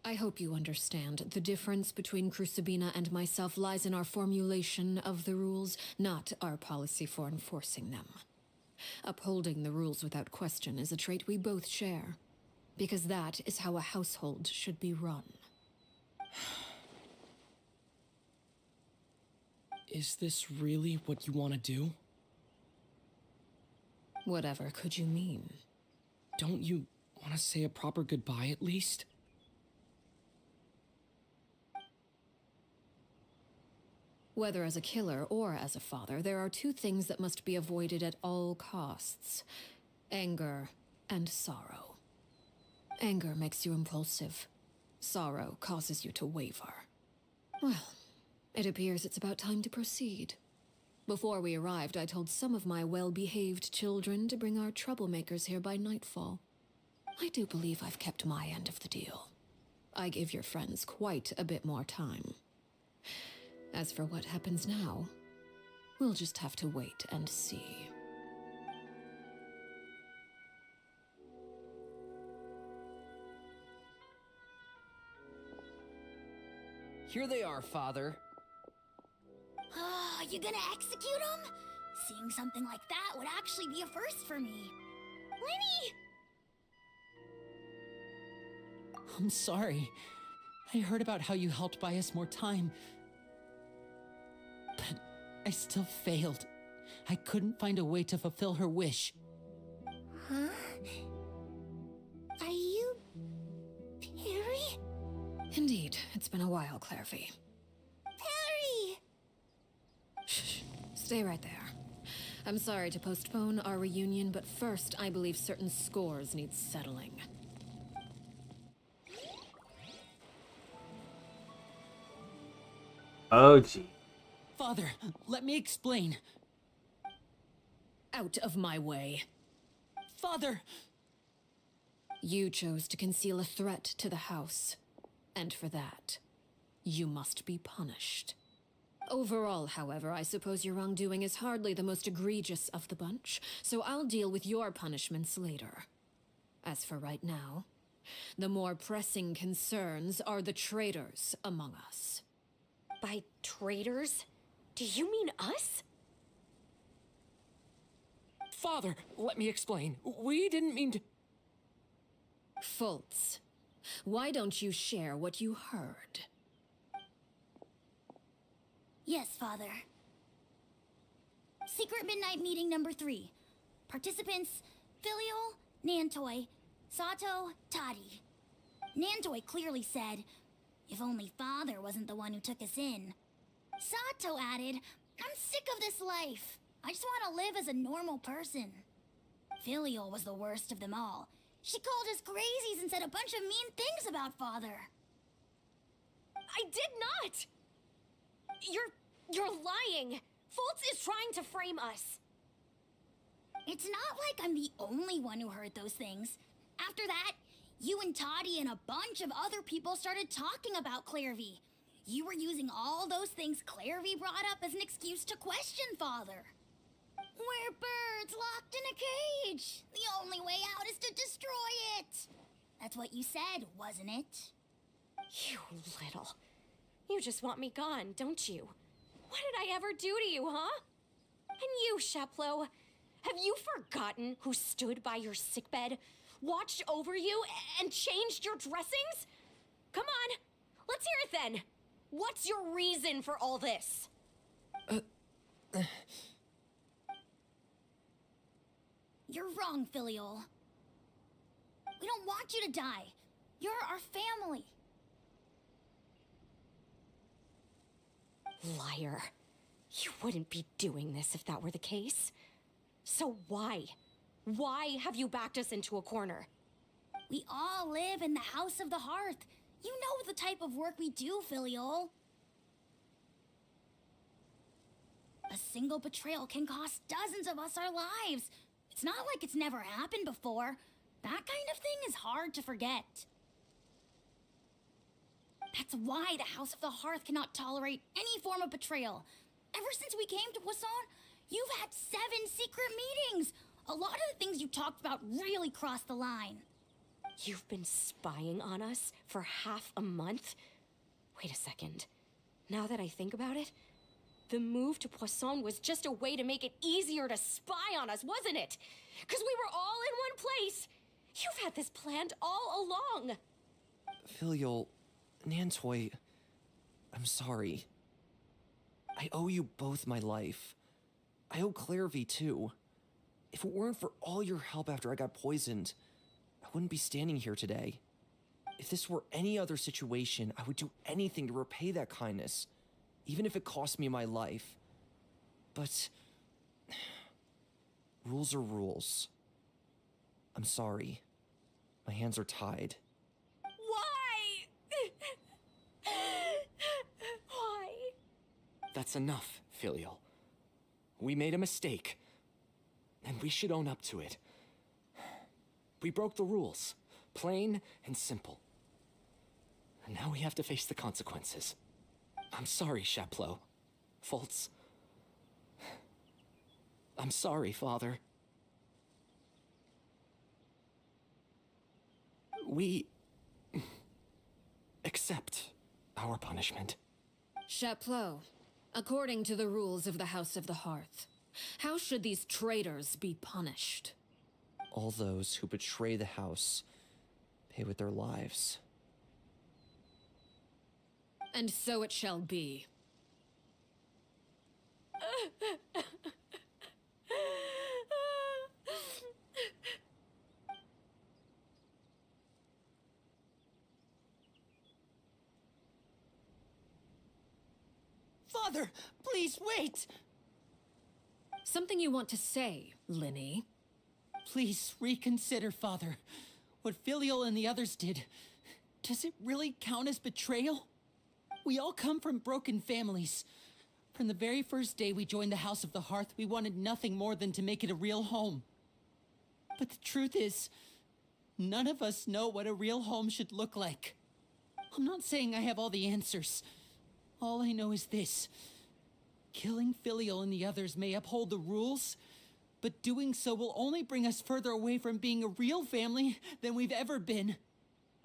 I hope you understand. The difference between Crucibina and myself lies in our formulation of the rules, not our policy for enforcing them. Upholding the rules without question is a trait we both share, because that is how a household should be run. Is this really what you want to do? Whatever could you mean? Don't you want to say a proper goodbye at least? Whether as a killer or as a father, there are two things that must be avoided at all costs: anger and sorrow. Anger makes you impulsive. Sorrow causes you to waver. Well, it appears it's about time to proceed. Before we arrived, I told some of my well-behaved children to bring our troublemakers here by nightfall. I do believe I've kept my end of the deal. I gave your friends quite a bit more time. As for what happens now, we'll just have to wait and see. Here they are, Father. Oh, you gonna execute him? Seeing something like that would actually be a first for me. Lenny! I'm sorry. I heard about how you helped buy us more time. But I still failed. I couldn't find a way to fulfill her wish. Huh? Are you... Perry? Indeed, it's been a while, Clairvy. Perry! Shh, stay right there. I'm sorry to postpone our reunion, but first I believe certain scores need settling. Oh, gee. Father, let me explain. Out of my way. Father! You chose to conceal a threat to the house. And for that, you must be punished. Overall, however, I suppose your wrongdoing is hardly the most egregious of the bunch, so I'll deal with your punishments later. As for right now, the more pressing concerns are the traitors among us. By traitors? Do you mean us? Father, let me explain. We didn't mean to... Fultz, why don't you share what you heard? Yes, Father. Secret Midnight Meeting number 3. Participants, Filial, Nantoy, Sato, Toddy. Nantoy clearly said, if only Father wasn't the one who took us in. Sato added, I'm sick of this life. I just want to live as a normal person. Filial was the worst of them all. She called us crazies and said a bunch of mean things about Father. I did not! You're lying! Fultz is trying to frame us. It's not like I'm the only one who heard those things. After that, you and Toddy and a bunch of other people started talking about Clairvy. You were using all those things Clairvy brought up as an excuse to question Father. We're birds locked in a cage. The only way out is to destroy it. That's what you said, wasn't it? You little. You just want me gone, don't you? What did I ever do to you, huh? And you, Sheplo, have you forgotten who stood by your sickbed, watched over you, and changed your dressings? Come on, let's hear it then. What's your reason for all this? You're wrong, Filial. We don't want you to die. You're our family. Liar. You wouldn't be doing this if that were the case. So why? Why have you backed us into a corner? We all live in the House of the Hearth. You know the type of work we do, Filial. A single betrayal can cost dozens of us our lives. It's not like it's never happened before. That kind of thing is hard to forget. That's why the House of the Hearth cannot tolerate any form of betrayal. Ever since we came to Poisson, You've had 7 secret meetings! A lot of the things you talked about really crossed the line. You've been spying on us for half a month? Wait a second. Now that I think about it, the move to Poisson was just a way to make it easier to spy on us, wasn't it? Because we were all in one place! You've had this planned all along! Filial, Nantoy, I'm sorry. I owe you both my life. I owe Clairvy too. If it weren't for all your help after I got poisoned, I wouldn't be standing here today. If this were any other situation, I would do anything to repay that kindness, even if it cost me my life. But rules are rules. I'm sorry. My hands are tied. Why? Why? That's enough, Filial. We made a mistake, and we should own up to it. We broke the rules, plain and simple. And now we have to face the consequences. I'm sorry, Chapleau. Fultz. I'm sorry, Father. We accept our punishment. Chapleau, according to the rules of the House of the Hearth, how should these traitors be punished? All those who betray the house pay with their lives. And so it shall be. Father, please wait! Something you want to say, Linny? Please reconsider, Father. What Filial and the others did, does it really count as betrayal? We all come from broken families. From the very first day we joined the House of the Hearth, we wanted nothing more than to make it a real home. But the truth is, none of us know what a real home should look like. I'm not saying I have all the answers. All I know is this. Killing Filial and the others may uphold the rules, but doing so will only bring us further away from being a real family than we've ever been.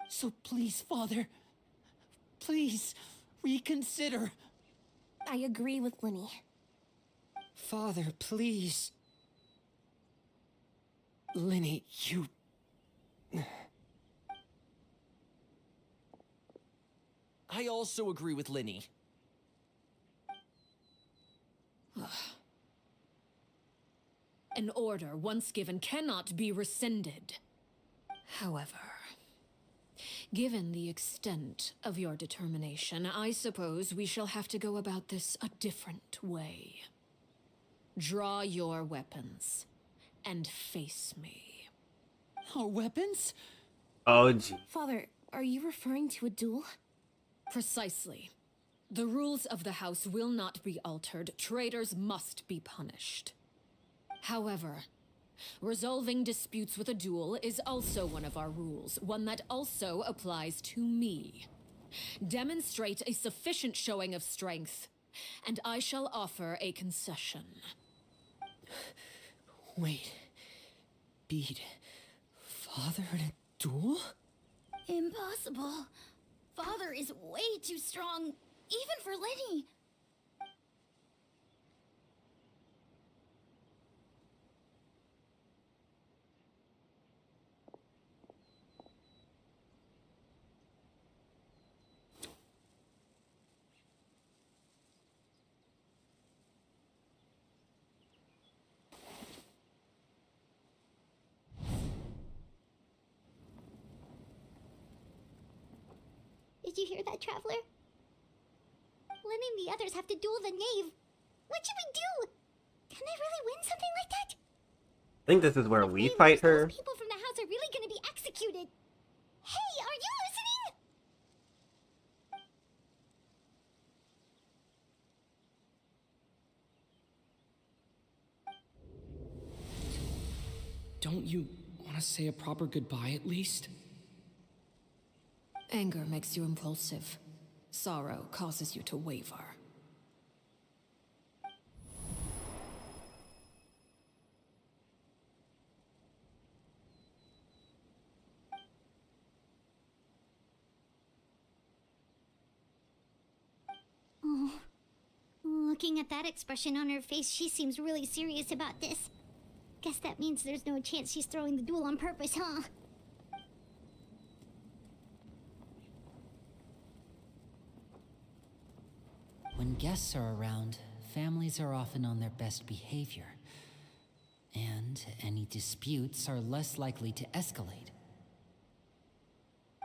So please, Father, please reconsider. I agree with Linny. Father, please. Linny, you... I also agree with Linny. An order once given cannot be rescinded. However, given the extent of your determination, I suppose we shall have to go about this a different way. Draw your weapons and face me. Our weapons? Oh, gee. Father, are you referring to a duel? Precisely. The rules of the house will not be altered. Traitors must be punished. However, resolving disputes with a duel is also one of our rules, one that also applies to me. Demonstrate a sufficient showing of strength, and I shall offer a concession. Wait. Beat Father in a duel? Impossible. Father is way too strong, even for Linny. Did you hear that, Traveler? Linny and the others have to duel the knave. What should we do? Can I really win something like that? I think this is where If we they fight lose, her. those people from the house are really gonna be executed. Hey, are you listening? Don't you want to say a proper goodbye at least? Anger makes you impulsive. Sorrow causes you to waver. Oh. Looking at that expression on her face, she seems really serious about this. Guess that means there's no chance she's throwing the duel on purpose, huh? When guests are around, families are often on their best behavior. And any disputes are less likely to escalate.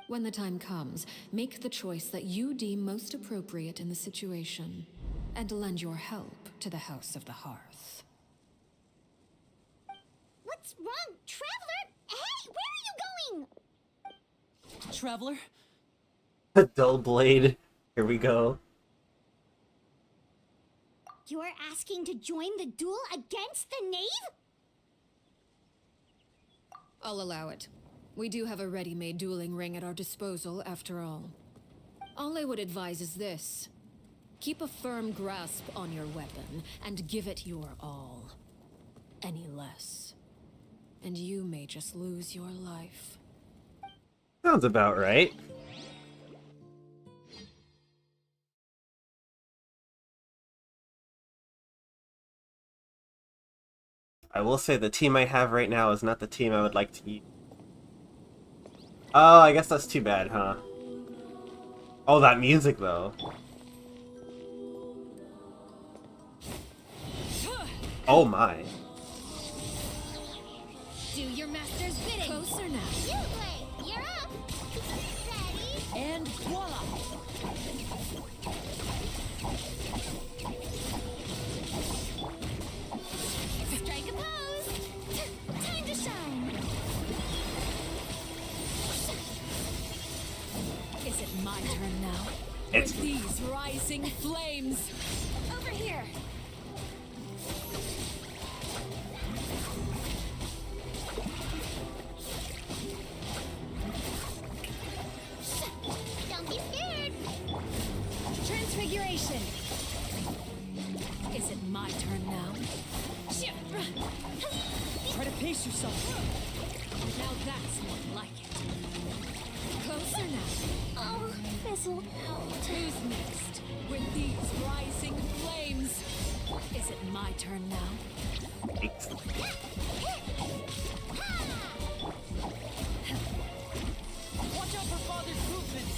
When the time comes, make the choice that you deem most appropriate in the situation, and lend your help to the House of the Hearth. What's wrong, Traveler? Hey, where are you going? Traveler? A dull blade. Here we go. You're asking to join the duel against the knave? I'll allow it. We do have a ready-made dueling ring at our disposal, after all. All I would advise is this. Keep a firm grasp on your weapon, and give it your all. Any less, and you may just lose your life. Sounds about right. I will say the team I have right now is not the team I would like to use. Oh, I guess that's too bad, huh? Oh, that music, though. Oh my. Do your master's bidding. Closer now. You play. You're up. Ready? And voila! Strike a pose. Time to shine. Is it my turn now? It's With these rising flames! Over here. Don't be scared. Transfiguration! Is it my turn now? Try to pace yourself. Now that's more like it. Closer now. Oh, fizzle out. Who's next? With these rising flames! Is it my turn now? Watch out for Father's movements.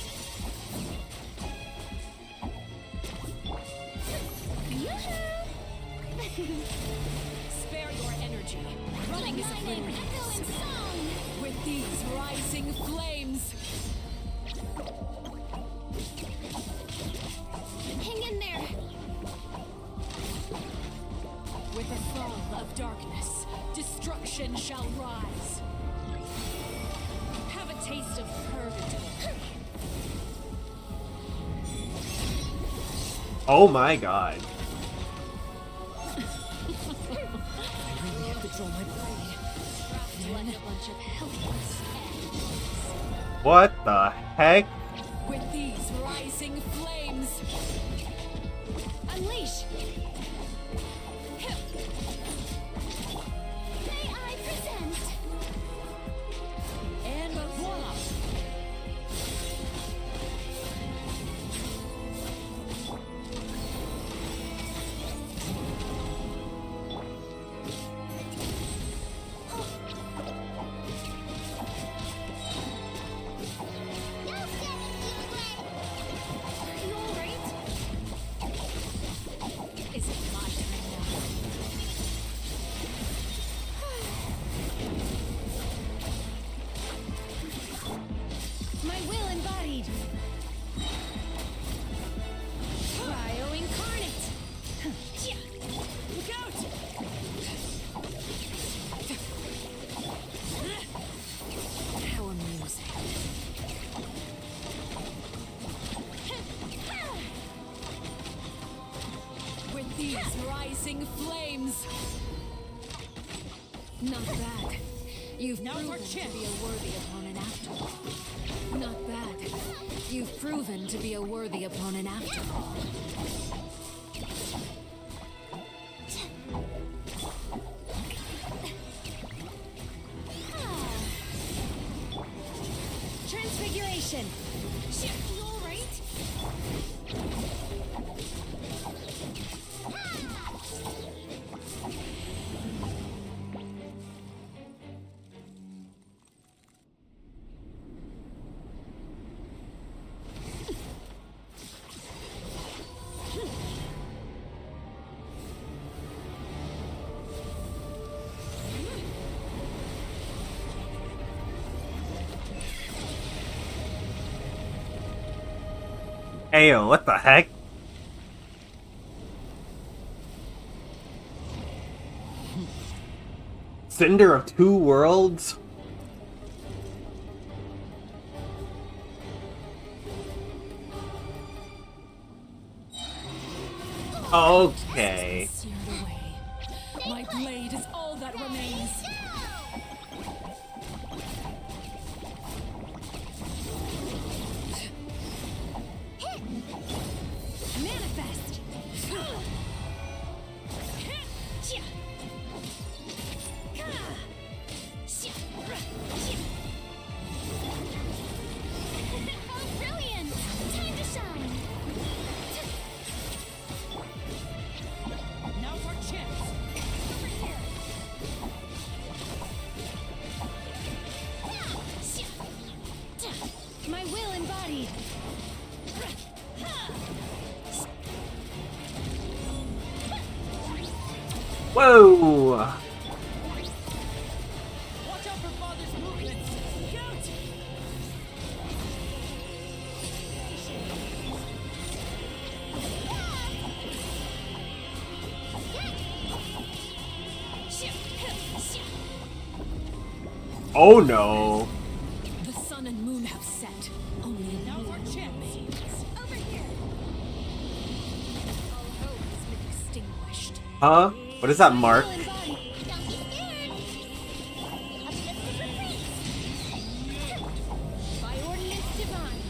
Spare your energy. Running is a little Echo and song. with these rising flames. Hang in there. With the fall of darkness, destruction shall rise. Have a taste of purgatory. Oh my god. I really have to draw my blade. Trapped like a bunch of helpless animals. What the heck? With these rising flames, unleash! May I present? And voila! No standing Secret. Are you alright? Is it my turn now? My will embodied. Cryo incarnate. Look out! How amusing. With these rising flames. Not bad. You've proven to be a worthy opponent after all. Not bad. You've proven to be a worthy opponent after all. Transfiguration. Shit, you alright? Ayo, what the heck? Cinder of Two Worlds? Okay. Seared away. My blade is all that remains. Manifest! Oh, brilliant! Time to shine! Now for chance! Over here! My will embodied. Whoa! Watch out for father's movements! Scout! Oh no! The sun and moon have set. Only now for chance! Over here! All hope has been extinguished. Huh? What does that mark? Don't be scared! A blissful retreat! By ordinance divine.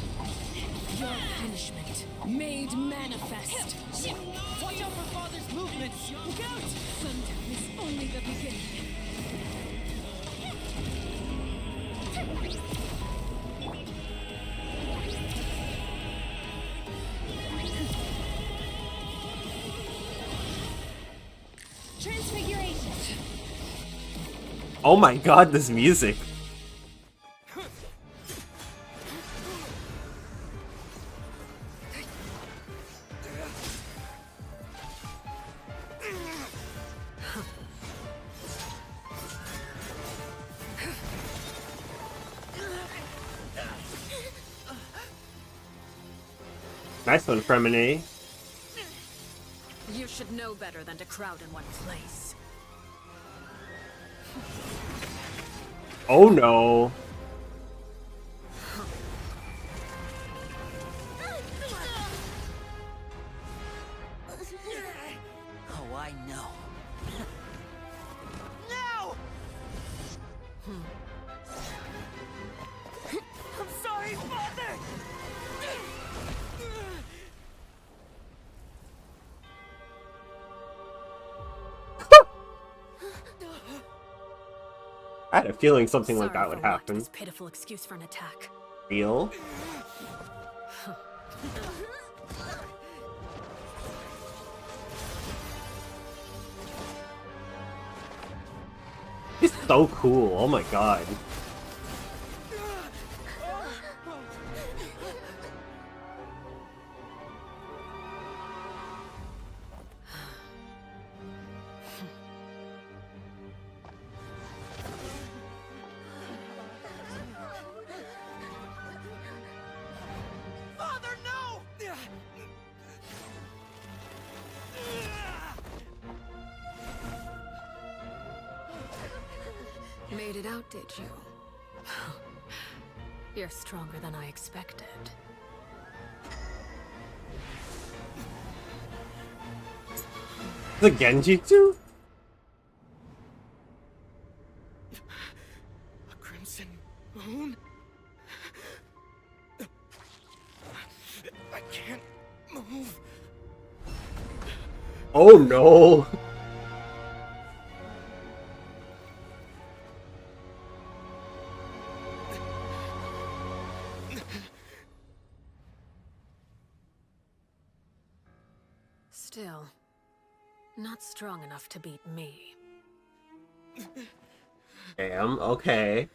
Your punishment made manifest. Watch out for father's movements! Look out! Sundown is only the beginning. Transfiguration. Oh my god, this music. Nice one, Fremini. You should know better than to crowd in one place. Oh no. Oh, I know. No! I'm sorry, Father! I had a feeling something like Sorry that would for what? happen. This pitiful excuse for an attack. Real? He's so cool, oh my god. Father, no! Made it out, did you? You're stronger than I expected. The Genjutsu? A crimson moon? I can't move. Oh no! Still, not strong enough to beat me. Damn, okay.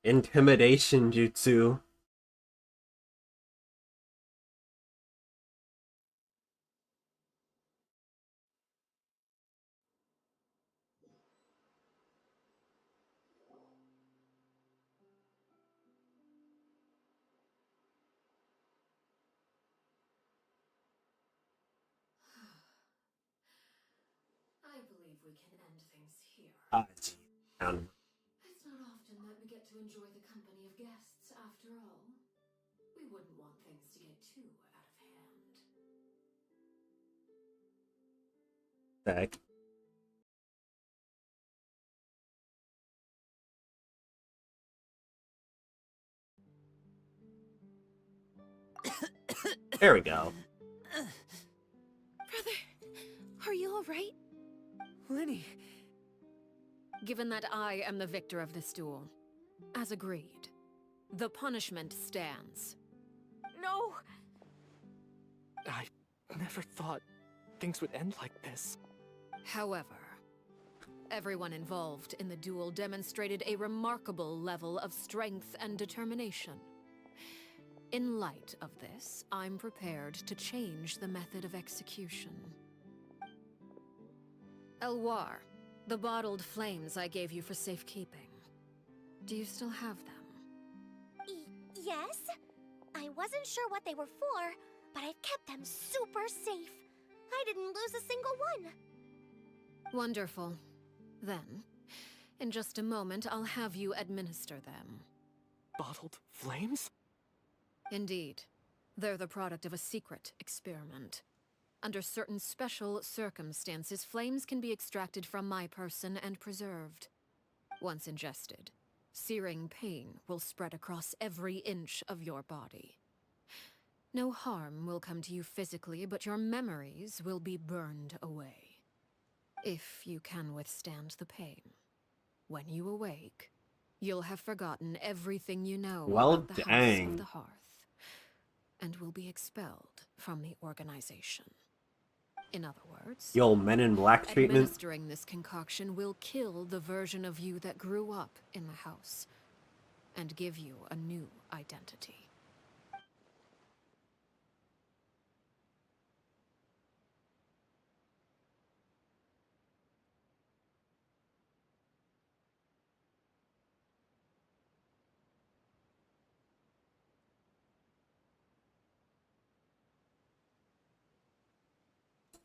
Intimidation jutsu. I believe we can end things here. Ah, gee. It's not often that we get to enjoy the company of guests, after all. We wouldn't want things to get too out of hand. Heck. There we go. Brother, are you alright? Lenny, Given that I am the victor of this duel, as agreed, the punishment stands. No! I never thought things would end like this. However, everyone involved in the duel demonstrated a remarkable level of strength and determination. In light of this, I'm prepared to change the method of execution. Elwar, the bottled flames I gave you for safekeeping. Do you still have them? Yes? I wasn't sure what they were for, but I've kept them super safe. I didn't lose a single one. Wonderful. Then, in just a moment, I'll have you administer them. Bottled flames? Indeed. They're the product of a secret experiment. Under certain special circumstances, flames can be extracted from my person and preserved. Once ingested, searing pain will spread across every inch of your body. No harm will come to you physically, but your memories will be burned away. If you can withstand the pain. When you awake, you'll have forgotten everything you know Well, about the House dang. of the Hearth, and will be expelled from the organization. In other words, Yo, Men in Black treatment. administering this concoction will kill the version of you that grew up in the house, and give you a new identity.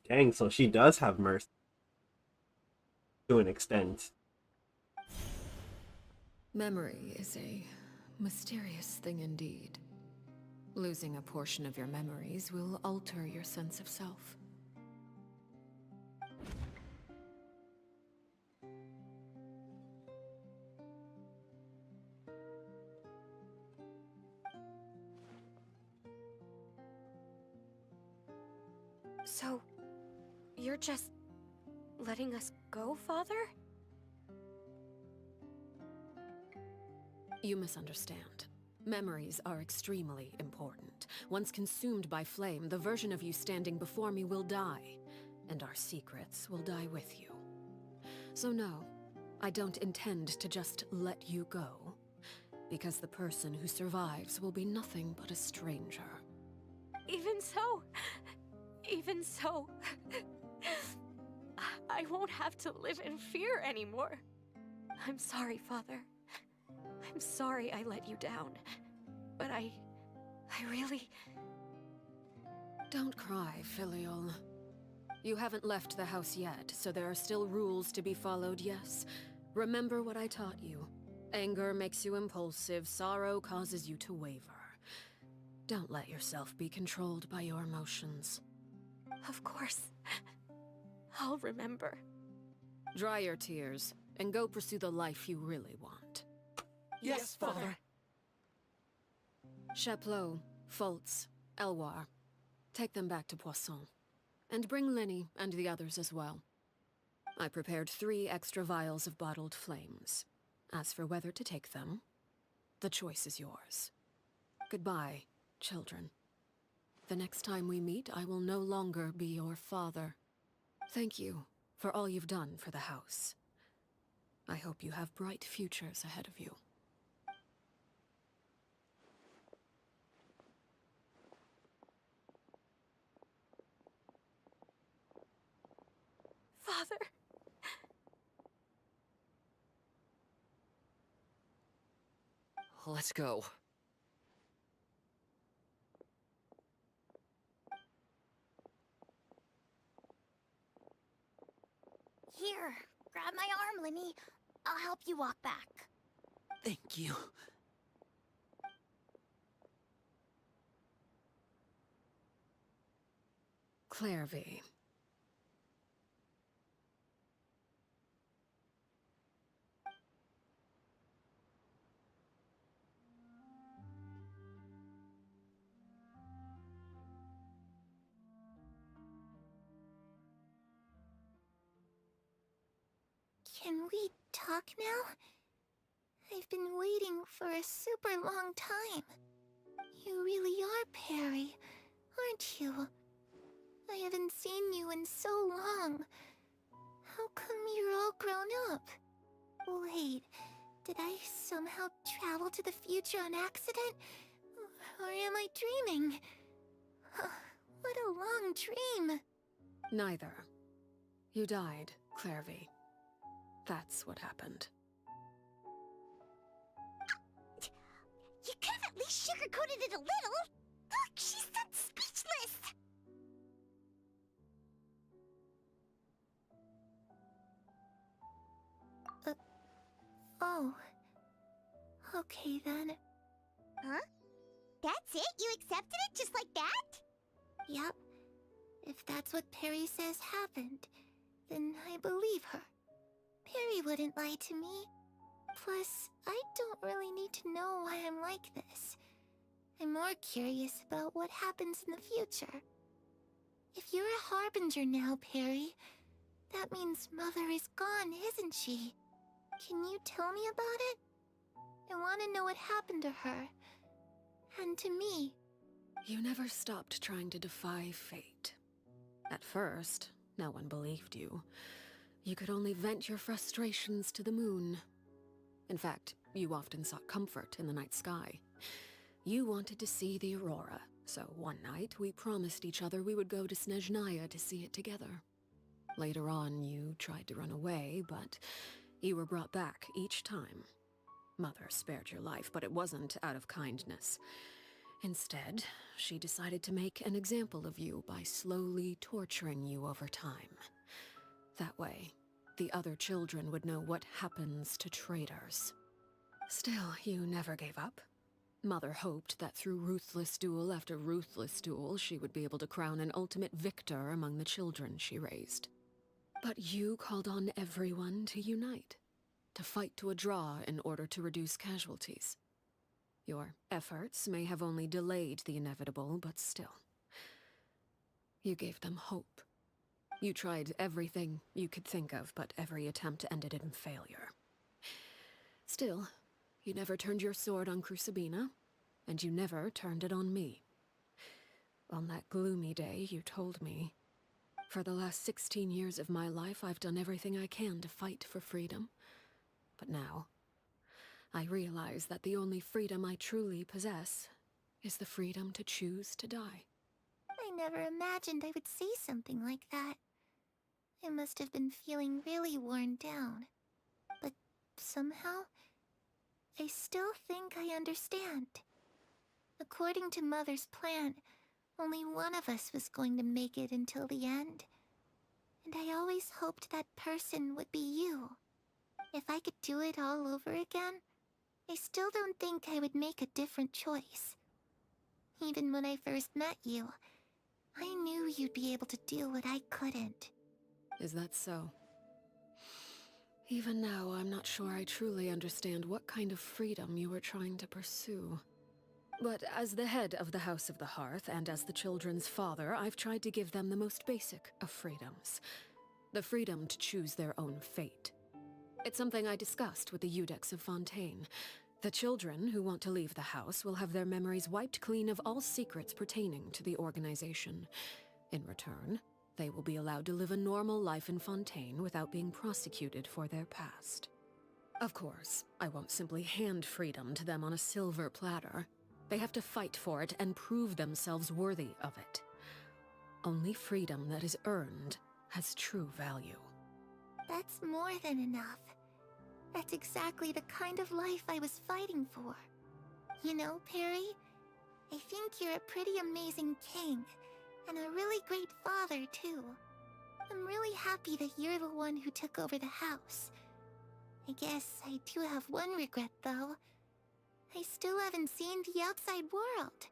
Dang, so she does have mercy. To an extent. Memory is a mysterious thing indeed. Losing a portion of your memories will alter your sense of self. So, you're just letting us go, Father? You misunderstand. Memories are extremely important. Once consumed by flame, the version of you standing before me will die, and our secrets will die with you. So no, I don't intend to just let you go, because the person who survives will be nothing but a stranger. Even so, I won't have to live in fear anymore. I'm sorry, Father. I'm sorry I let you down. But I really... Don't cry, Filial. You haven't left the house yet, so there are still rules to be followed, yes. Remember what I taught you. Anger makes you impulsive, sorrow causes you to waver. Don't let yourself be controlled by your emotions. Of course. I'll remember. Dry your tears, and go pursue the life you really want. Yes, Father. Chaplot, Fultz, Elwar. Take them back to Poisson. And bring Lenny and the others as well. I prepared 3 extra vials of bottled flames. As for whether to take them, the choice is yours. Goodbye, children. The next time we meet, I will no longer be your father. Thank you for all you've done for the house. I hope you have bright futures ahead of you. Father. Let's go. Here, grab my arm, Lemmy. I'll help you walk back. Thank you. Clairvy. Can we talk now? I've been waiting for a super long time. You really are Perry, aren't you? I haven't seen you in so long. How come you're all grown up? Wait, did I somehow travel to the future on accident? Or am I dreaming? What a long dream. Neither. You died, Clairvy. That's what happened. You could have at least sugarcoated it a little. Look, she's done speechless. Oh. Okay then. Huh? That's it? You accepted it just like that? Yep. If that's what Perry says happened, then I believe her. Perry wouldn't lie to me. Plus, I don't really need to know why I'm like this. I'm more curious about what happens in the future. If you're a harbinger now, Perry, that means Mother is gone, isn't she? Can you tell me about it? I want to know what happened to her. And to me. You never stopped trying to defy fate. At first, no one believed you. You could only vent your frustrations to the moon. In fact, you often sought comfort in the night sky. You wanted to see the aurora, so one night we promised each other we would go to Snezhnaya to see it together. Later on, you tried to run away, but you were brought back each time. Mother spared your life, but it wasn't out of kindness. Instead, she decided to make an example of you by slowly torturing you over time. That way, the other children would know what happens to traitors. Still, you never gave up. Mother hoped that through ruthless duel after ruthless duel, she would be able to crown an ultimate victor among the children she raised. But you called on everyone to unite, to fight to a draw in order to reduce casualties. Your efforts may have only delayed the inevitable, but still. You gave them hope. You tried everything you could think of, but every attempt ended in failure. Still, you never turned your sword on Crucibina, and you never turned it on me. On that gloomy day, you told me, "For the last 16 years of my life, I've done everything I can to fight for freedom. But now, I realize that the only freedom I truly possess is the freedom to choose to die." I never imagined I would say something like that. I must have been feeling really worn down. But somehow, I still think I understand. According to Mother's plan, only one of us was going to make it until the end. And I always hoped that person would be you. If I could do it all over again, I still don't think I would make a different choice. Even when I first met you, I knew you'd be able to do what I couldn't. Is that so? Even now, I'm not sure I truly understand what kind of freedom you were trying to pursue. But as the head of the House of the Hearth, and as the children's father, I've tried to give them the most basic of freedoms. The freedom to choose their own fate. It's something I discussed with the Eudex of Fontaine. The children who want to leave the house will have their memories wiped clean of all secrets pertaining to the organization. In return, they will be allowed to live a normal life in Fontaine without being prosecuted for their past. Of course, I won't simply hand freedom to them on a silver platter. They have to fight for it and prove themselves worthy of it. Only freedom that is earned has true value. That's more than enough. That's exactly the kind of life I was fighting for. You know, Perry, I think you're a pretty amazing king, and a really great father, too. I'm really happy that you're the one who took over the house. I guess I do have one regret, though. I still haven't seen the outside world.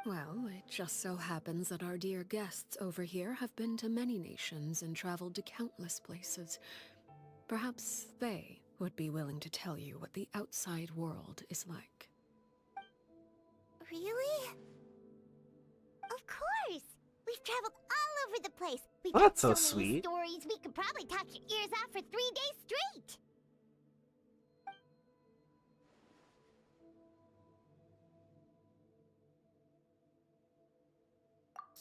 Well, it just so happens that our dear guests over here have been to many nations and traveled to countless places. Perhaps they would be willing to tell you what the outside world is like. Really? Of course! We've traveled all over the place. We've Well, got that's so many sweet. stories we could probably talk your ears off for 3 days straight.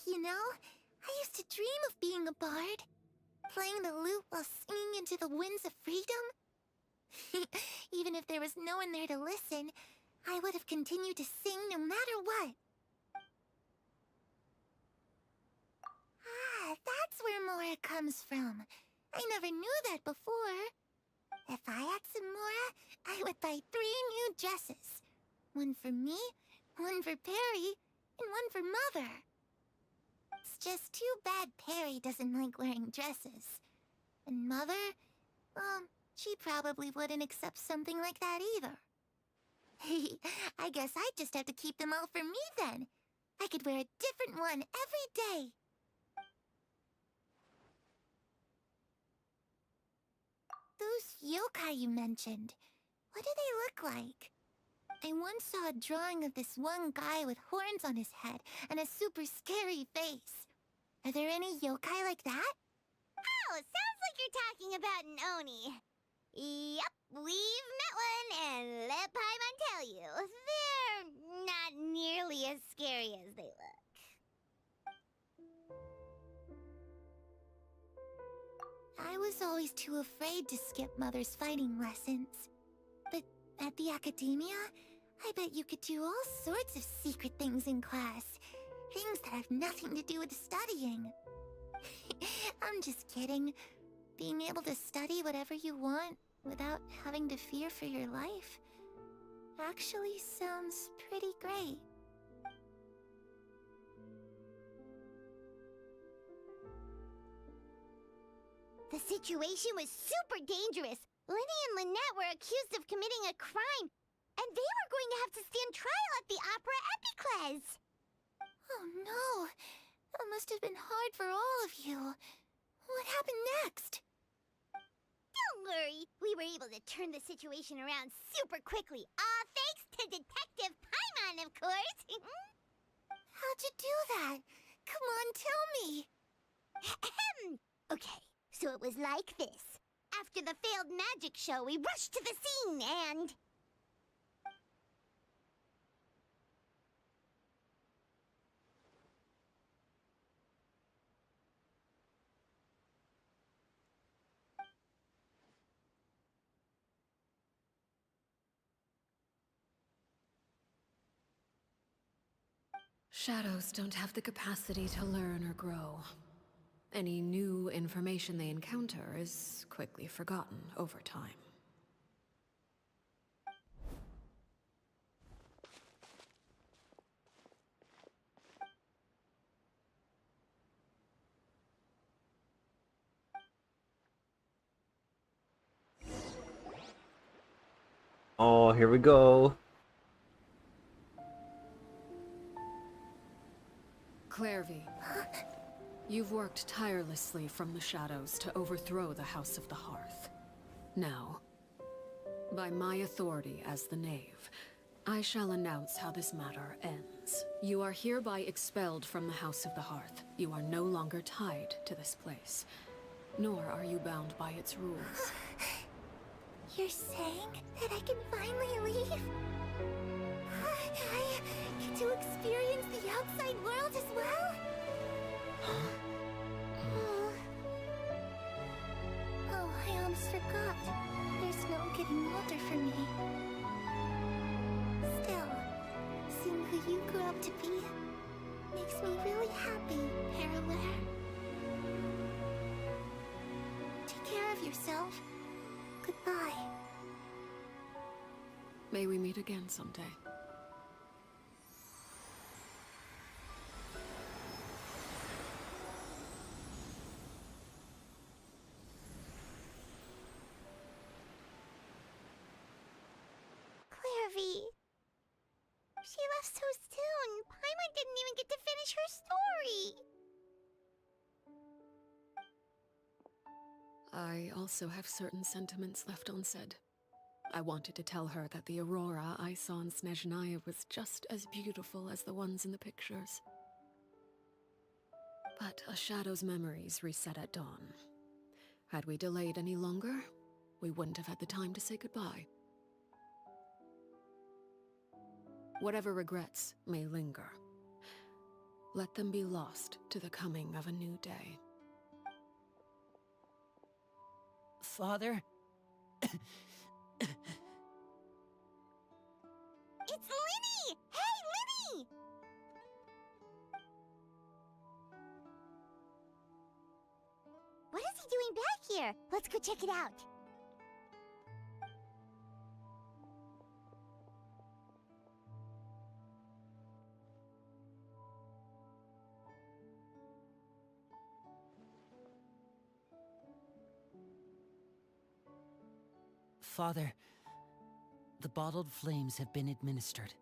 You know, I used to dream of being a bard. Playing the lute while singing into the winds of freedom. Even if there was no one there to listen, I would have continued to sing no matter what. Ah, that's where Mora comes from. I never knew that before. If I had some Mora, I would buy 3 new dresses. One for me, one for Perry, and one for Mother. It's just too bad Perry doesn't like wearing dresses. And Mother, she probably wouldn't accept something like that either. I guess I'd just have to keep them all for me then. I could wear a different one every day. Those yokai you mentioned, what do they look like? I once saw a drawing of this one guy with horns on his head and a super scary face. Are there any yokai like that? Oh, sounds like you're talking about an Oni. Yep, we've met one, and let Paimon tell you, they're not nearly as scary as they look. I was always too afraid to skip Mother's fighting lessons. But at the academia, I bet you could do all sorts of secret things in class. Things that have nothing to do with studying. I'm just kidding. Being able to study whatever you want without having to fear for your life actually sounds pretty great. The situation was super dangerous. Lenny and Lynette were accused of committing a crime, and they were going to have to stand trial at the Opera Epicles. Oh no! That must have been hard for all of you. What happened next? Don't worry, we were able to turn the situation around super quickly, all thanks to Detective Paimon, of course. How'd you do that? Come on, tell me! Okay, so it was like this. After the failed magic show, we rushed to the scene and... Shadows don't have the capacity to learn or grow. Any new information they encounter is quickly forgotten over time. Oh, here we go. Clairvy, you've worked tirelessly from the shadows to overthrow the House of the Hearth. Now, by my authority as the Knave, I shall announce how this matter ends. You are hereby expelled from the House of the Hearth. You are no longer tied to this place, nor are you bound by its rules. You're saying that I can finally leave? I get to experience the outside world as well? Oh, I almost forgot. There's no getting older for me. Still, seeing who you grew up to be makes me really happy, Parallel. Take care of yourself. Goodbye. May we meet again someday. Clairvy. She left so soon. Paimon didn't even get to finish her story. I also have certain sentiments left unsaid. I wanted to tell her that the aurora I saw in Snezhnaya was just as beautiful as the ones in the pictures. But a shadow's memories reset at dawn. Had we delayed any longer, we wouldn't have had the time to say goodbye. Whatever regrets may linger, let them be lost to the coming of a new day. Father? It's Linny! Hey, Linny! What is he doing back here? Let's go check it out. Father, the bottled flames have been administered.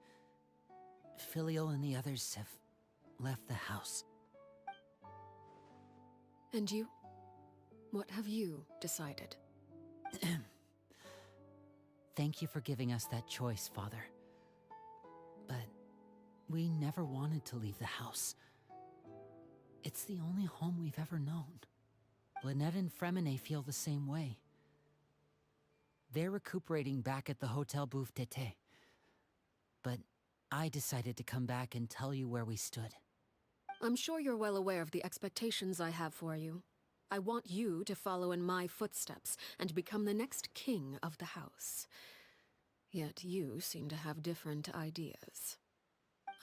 Filio and the others have left the house. And you? What have you decided? Thank you for giving us that choice, Father. But we never wanted to leave the house. It's the only home we've ever known. Lynette and Fremine feel the same way. They're recuperating back at the Hotel Bouffe Tété. But I decided to come back and tell you where we stood. I'm sure you're well aware of the expectations I have for you. I want you to follow in my footsteps and become the next king of the house. Yet you seem to have different ideas.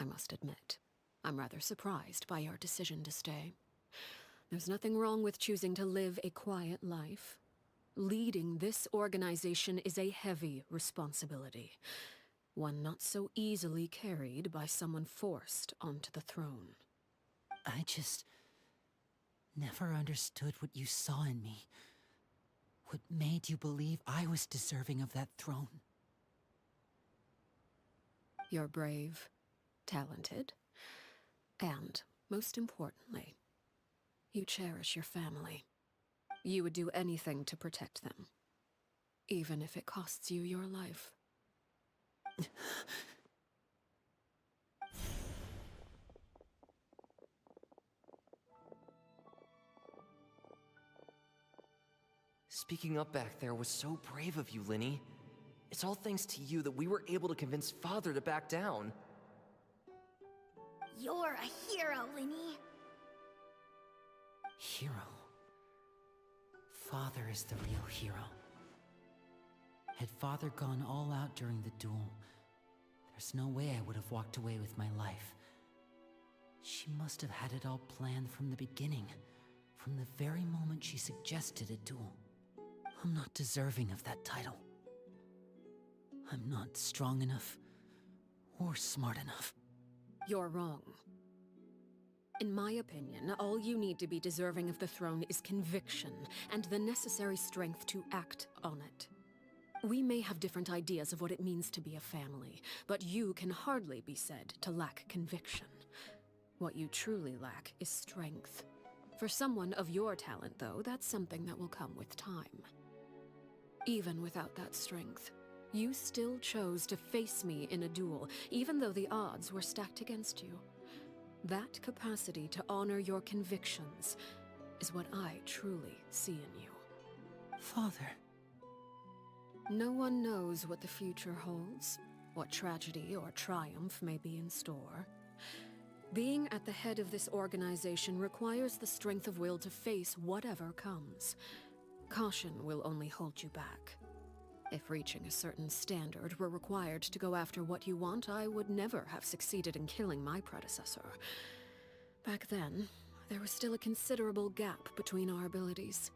I must admit, I'm rather surprised by your decision to stay. There's nothing wrong with choosing to live a quiet life. Leading this organization is a heavy responsibility, one not so easily carried by someone forced onto the throne. I just never understood what you saw in me. What made you believe I was deserving of that throne? You're brave, talented, and, most importantly, you cherish your family. You would do anything to protect them, even if it costs you your life. Speaking up back there was so brave of you, Linny. It's all thanks to you that we were able to convince Father to back down. You're a hero, Linny. Hero. Father is the real hero. Had Father gone all out during the duel, there's no way I would have walked away with my life. She must have had it all planned from the beginning, from the very moment she suggested a duel. I'm not deserving of that title. I'm not strong enough, or smart enough. You're wrong. In my opinion, all you need to be deserving of the throne is conviction and the necessary strength to act on it. We may have different ideas of what it means to be a family, but you can hardly be said to lack conviction. What you truly lack is strength. For someone of your talent, though, that's something that will come with time. Even without that strength, you still chose to face me in a duel, even though the odds were stacked against you. That capacity to honor your convictions is what I truly see in you. Father. No one knows what the future holds, what tragedy or triumph may be in store. Being at the head of this organization requires the strength of will to face whatever comes. Caution will only hold you back. If reaching a certain standard were required to go after what you want, I would never have succeeded in killing my predecessor. Back then, there was still a considerable gap between our abilities.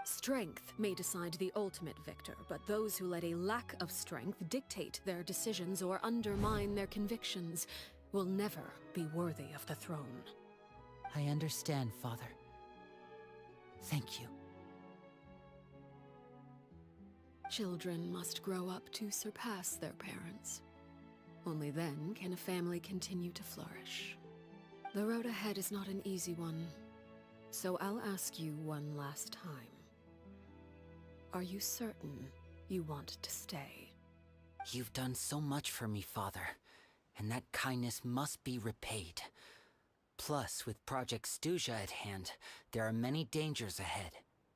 Strength may decide the ultimate victor, but those who let a lack of strength dictate their decisions or undermine their convictions will never be worthy of the throne. I understand, Father. Thank you. Children must grow up to surpass their parents. Only then can a family continue to flourish. The road ahead is not an easy one, so I'll ask you one last time. Are you certain you want to stay? You've done so much for me, Father, and that kindness must be repaid. Plus, with Project Stuja at hand, there are many dangers ahead,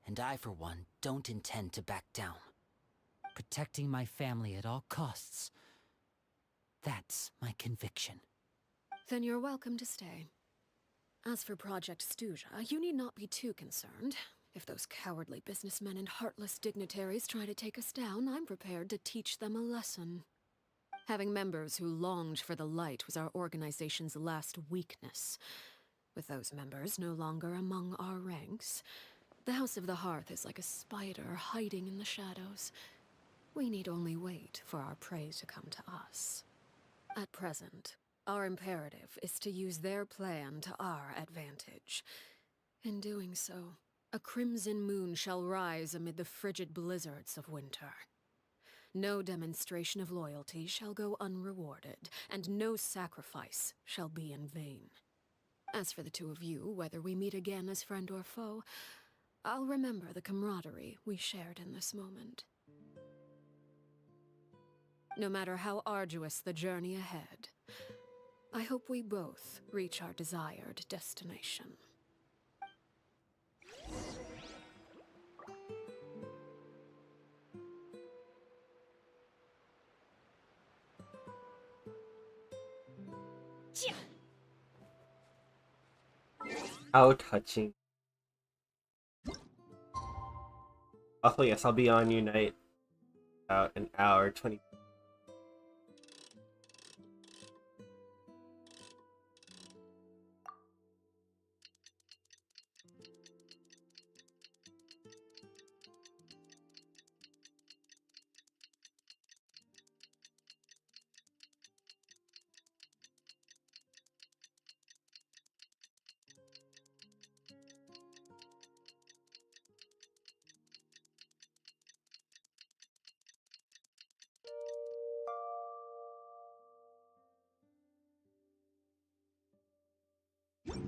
and I, for one, don't intend to back down. Protecting my family at all costs. That's my conviction. Then you're welcome to stay. As for Project Stuja, you need not be too concerned. If those cowardly businessmen and heartless dignitaries try to take us down, I'm prepared to teach them a lesson. Having members who longed for the light was our organization's last weakness. With those members no longer among our ranks, the House of the Hearth is like a spider hiding in the shadows. We need only wait for our prey to come to us. At present, our imperative is to use their plan to our advantage. In doing so, a crimson moon shall rise amid the frigid blizzards of winter. No demonstration of loyalty shall go unrewarded, and no sacrifice shall be in vain. As for the two of you, whether we meet again as friend or foe, I'll remember the camaraderie we shared in this moment. No matter how arduous the journey ahead, I hope we both reach our desired destination. How touching. Also, yes, I'll be on Unite about an hour, 20. Didn't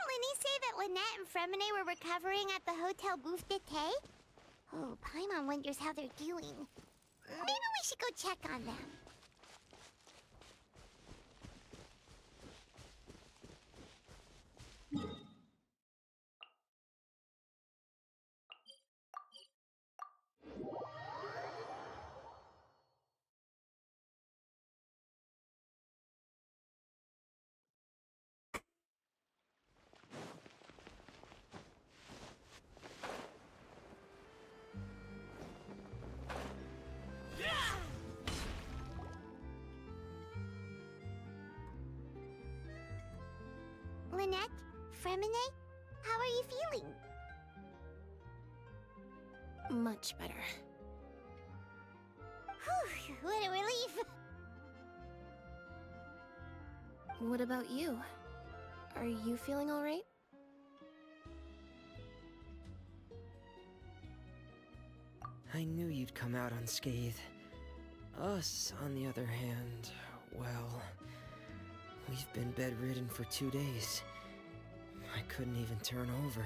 Linny say that Lynette and Fremine were recovering at the Hotel Bouffe d'été? Oh, Paimon wonders how they're doing. Maybe we should go check on them. Lynette? Fremine? How are you feeling? Much better. Whew, what a relief! What about you? Are you feeling all right? I knew you'd come out unscathed. Us, on the other hand, well, we've been bedridden for 2 days. I couldn't even turn over.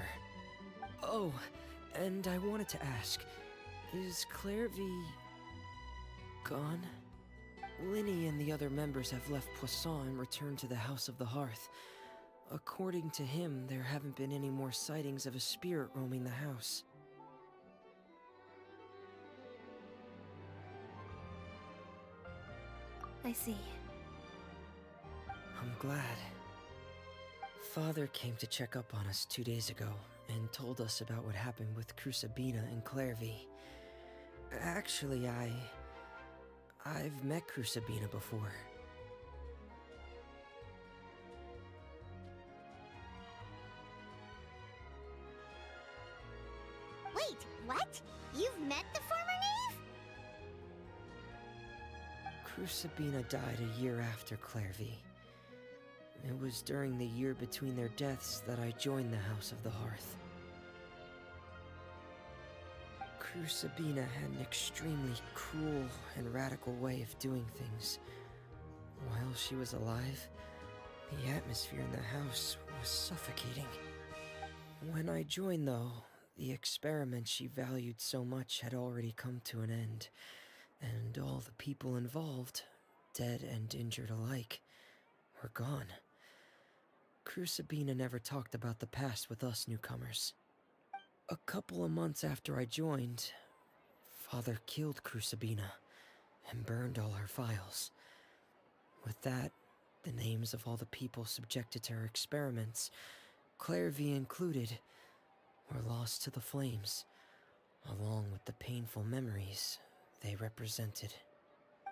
Oh, and I wanted to ask, is Clairvy gone? Linny and the other members have left Poisson and returned to the House of the Hearth. According to him, there haven't been any more sightings of a spirit roaming the house. I see. I'm glad. Father came to check up on us 2 days ago and told us about what happened with Crusabina and Clairvy. Actually, I've met Crusabina before. Wait, what? You've met the former knave? Crusabina died a year after Clairvy. It was during the year between their deaths that I joined the House of the Hearth. Crusabina had an extremely cruel and radical way of doing things. While she was alive, the atmosphere in the house was suffocating. When I joined, though, the experiment she valued so much had already come to an end, and all the people involved, dead and injured alike, were gone. Crusabina never talked about the past with us newcomers. A couple of months after I joined, Father killed Crusabina and burned all her files. With that, the names of all the people subjected to her experiments, Clairvy included, were lost to the flames, along with the painful memories they represented.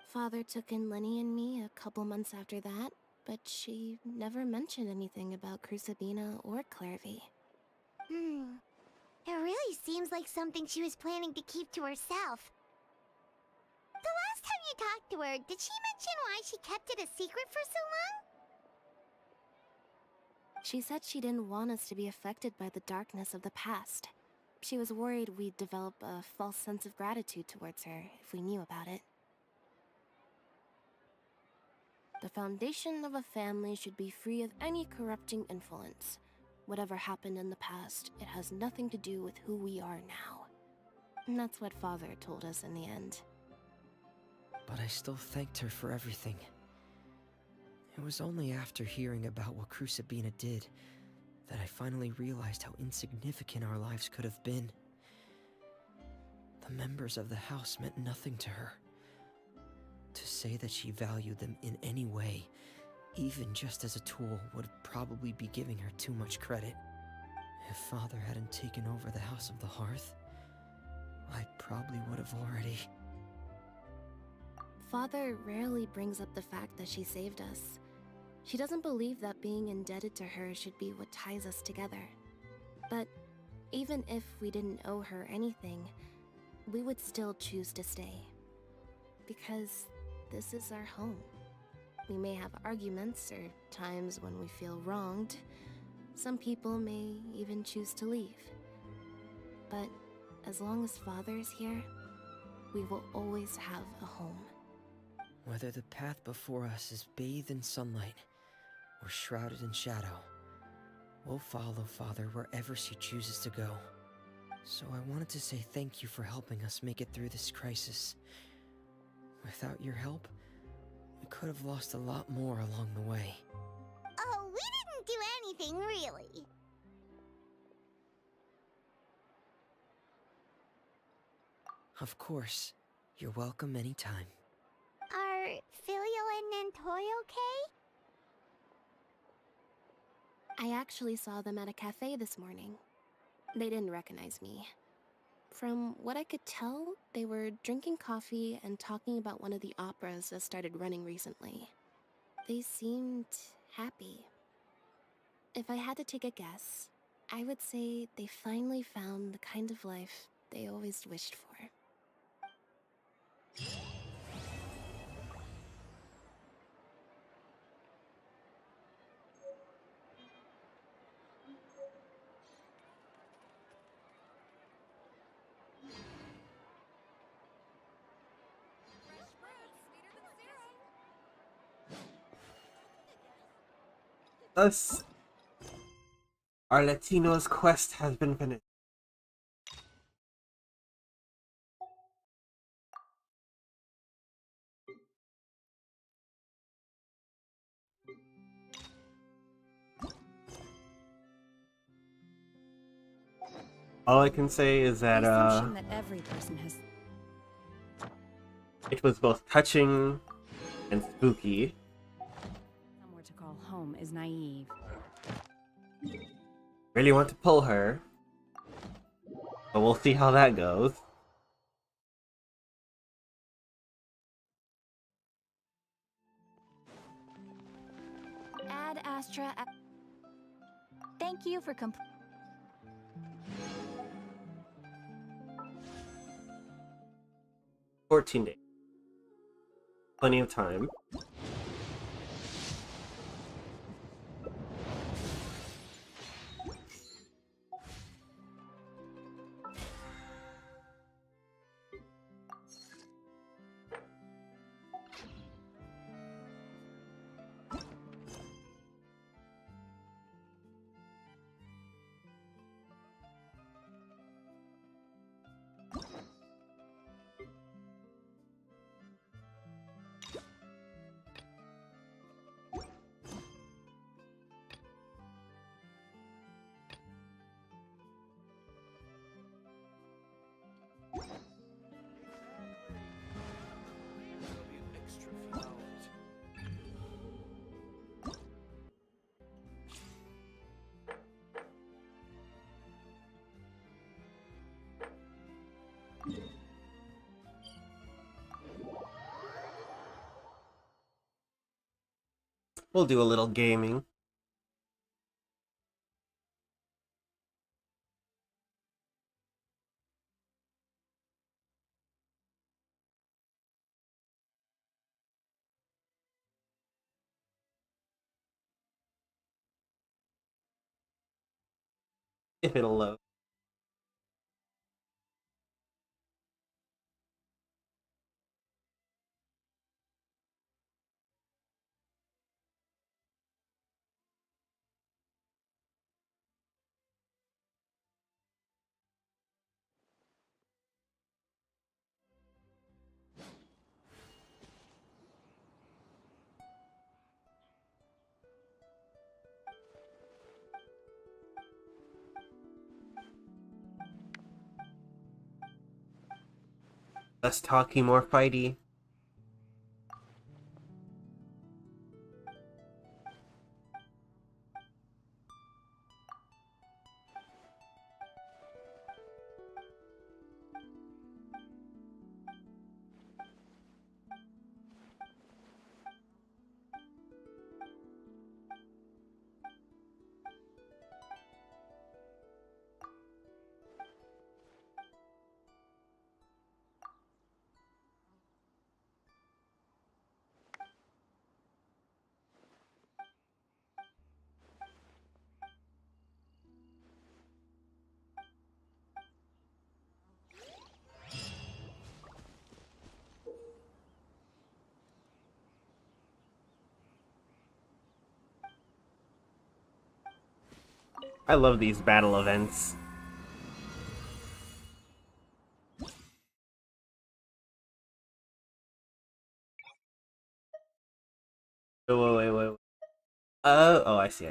Father took in Lenny and me a couple months after that, but she never mentioned anything about Crusabina or Clairvy. It really seems like something she was planning to keep to herself. The last time you talked to her, did she mention why she kept it a secret for so long? She said she didn't want us to be affected by the darkness of the past. She was worried we'd develop a false sense of gratitude towards her if we knew about it. The foundation of a family should be free of any corrupting influence. Whatever happened in the past, it has nothing to do with who we are now. And that's what Father told us in the end. But I still thanked her for everything. It was only after hearing about what Crusabina did that I finally realized how insignificant our lives could have been. The members of the house meant nothing to her. To say that she valued them in any way, even just as a tool, would probably be giving her too much credit. If Father hadn't taken over the House of the Hearth, I probably would have already... Father rarely brings up the fact that she saved us. She doesn't believe that being indebted to her should be what ties us together. But even if we didn't owe her anything, we would still choose to stay. Because this is our home. We may have arguments or times when we feel wronged. Some people may even choose to leave. But as long as Father is here, we will always have a home. Whether the path before us is bathed in sunlight or shrouded in shadow, we'll follow Father wherever she chooses to go. So I wanted to say thank you for helping us make it through this crisis. Without your help, we could have lost a lot more along the way. Oh, we didn't do anything, really. Of course. You're welcome anytime. Are Filial and Nantoy okay? I actually saw them at a cafe this morning. They didn't recognize me. From what I could tell, they were drinking coffee and talking about one of the operas that started running recently. They seemed happy. If I had to take a guess, I would say they finally found the kind of life they always wished for. Thus, our Latino's quest has been finished. All I can say is that, The assumption that every person has it was both touching and spooky. somewhere to call home is naive. Really want to pull her, but we'll see how that goes. Ad Astra. Thank you for 14 days. Plenty of time. There'll be an extra few hours. We'll do a little gaming. If it'll load. Less talky, more fighty. I love these battle events. Wait. Oh, I see.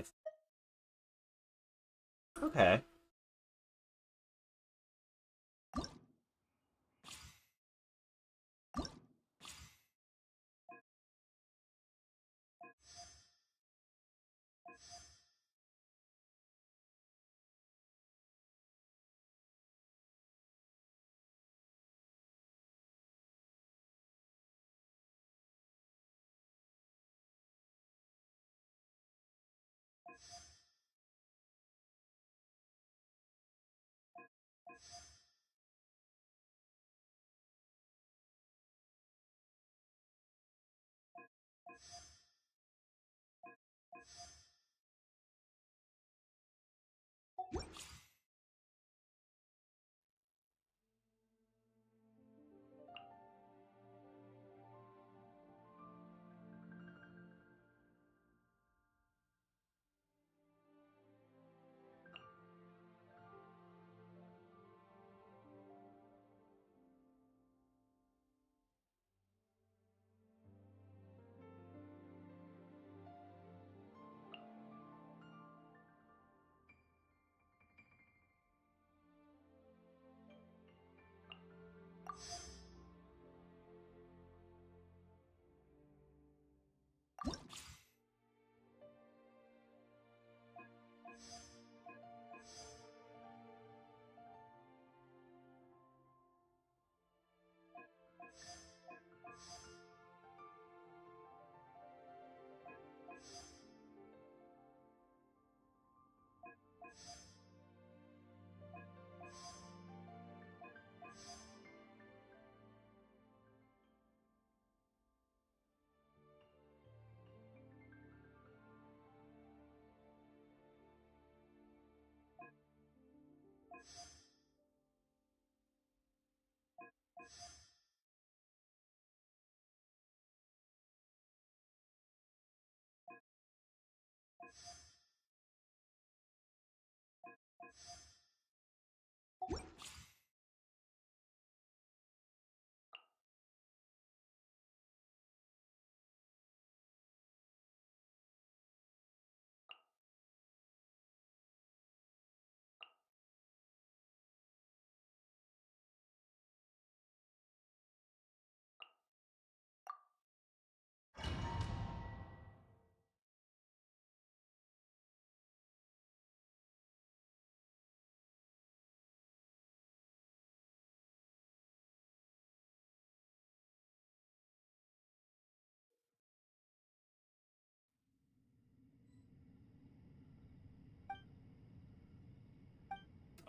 Okay.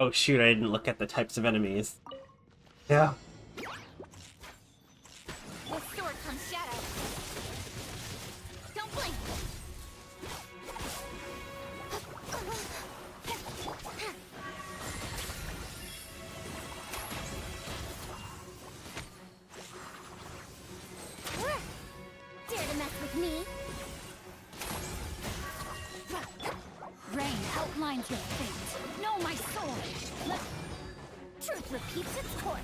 Oh shoot, I didn't look at the types of enemies. Yeah. With sword comes shadow. Don't blink. Dare to mess with me? Rain outlines your fate. Know my sword. Truth repeats its course.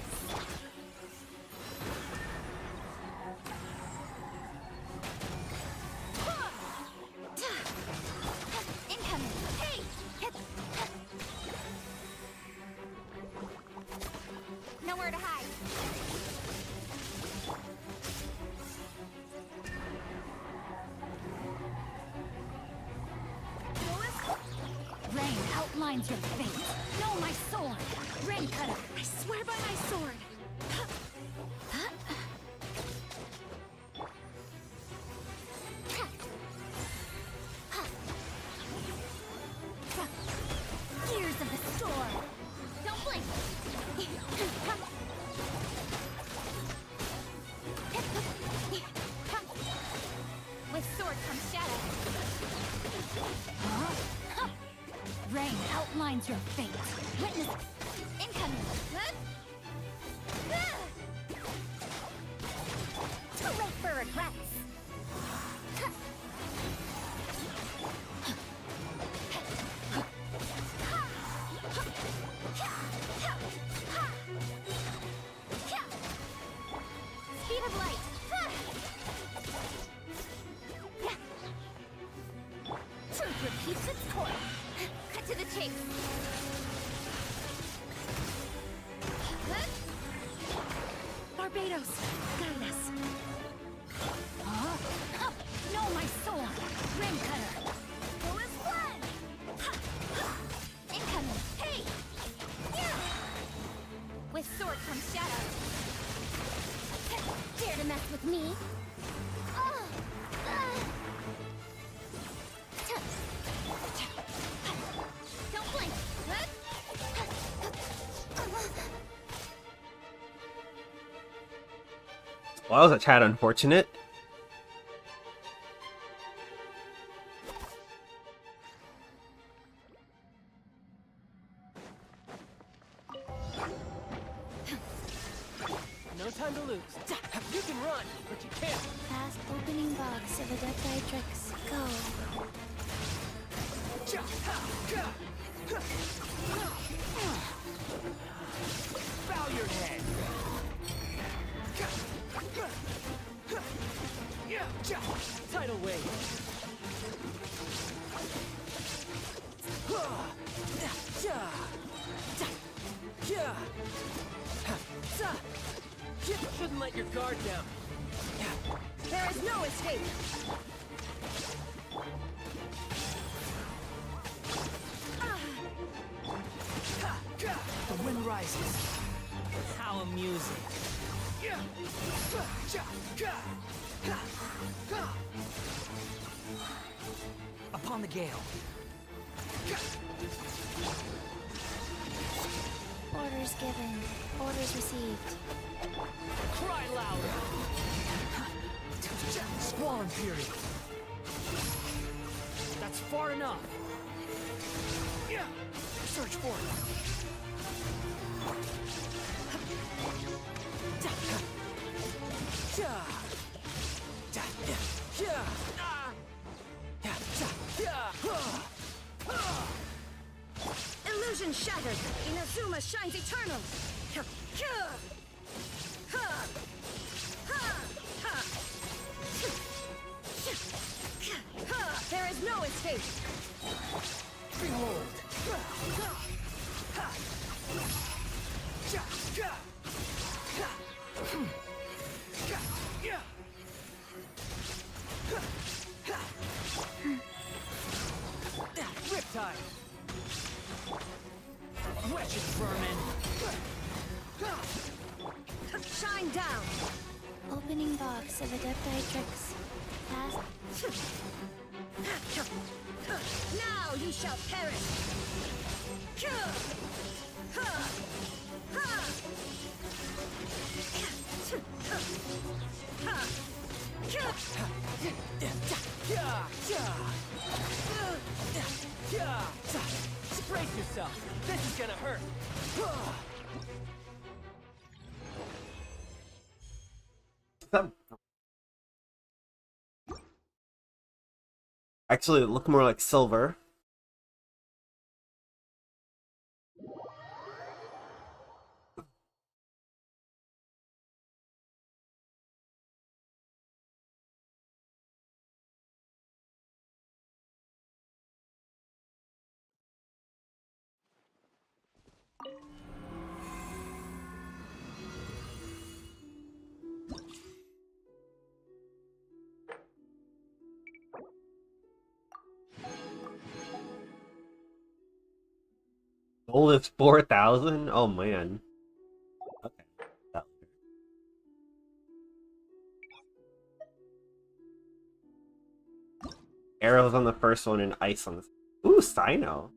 Incoming. Hey! Nowhere to hide. Rain outlines your fate. Know my sword. Rain cutter. I swear by my sword. Gears of the storm. Don't blink. With sword comes shadow. Rain outlines your fate. Witness incoming. Too late for regrets. Speed of light. Truth repeats its course. Cut to the chase. Barbados, guide us. Know my sword. Ring cutter. Go as one. Incoming. Hey! With sword comes shadow. Dare to mess with me? Don't blink. Well, that was a tad unfortunate. No time to lose. You can run, but you can't. Past opening box of Adeptrix. Go. Bow your head. Tidal wave. Shouldn't let your guard down. There is no escape. The wind rises. How amusing. Upon the gale. Orders given. Orders received. Cry louder. Squall Fury. That's far enough. Search for it. Illusion shattered. Inazuma shines eternal. There is no escape. Behold. Riptide. Wretched vermin. Shine down. Opening box of Adeptrix. Past. Now you shall perish. Brace yourself. This is gonna hurt. Actually, it looked more like silver. Gold is 4,000? Oh man. Okay. Arrows on the first one and ice on the... Ooh, Sino.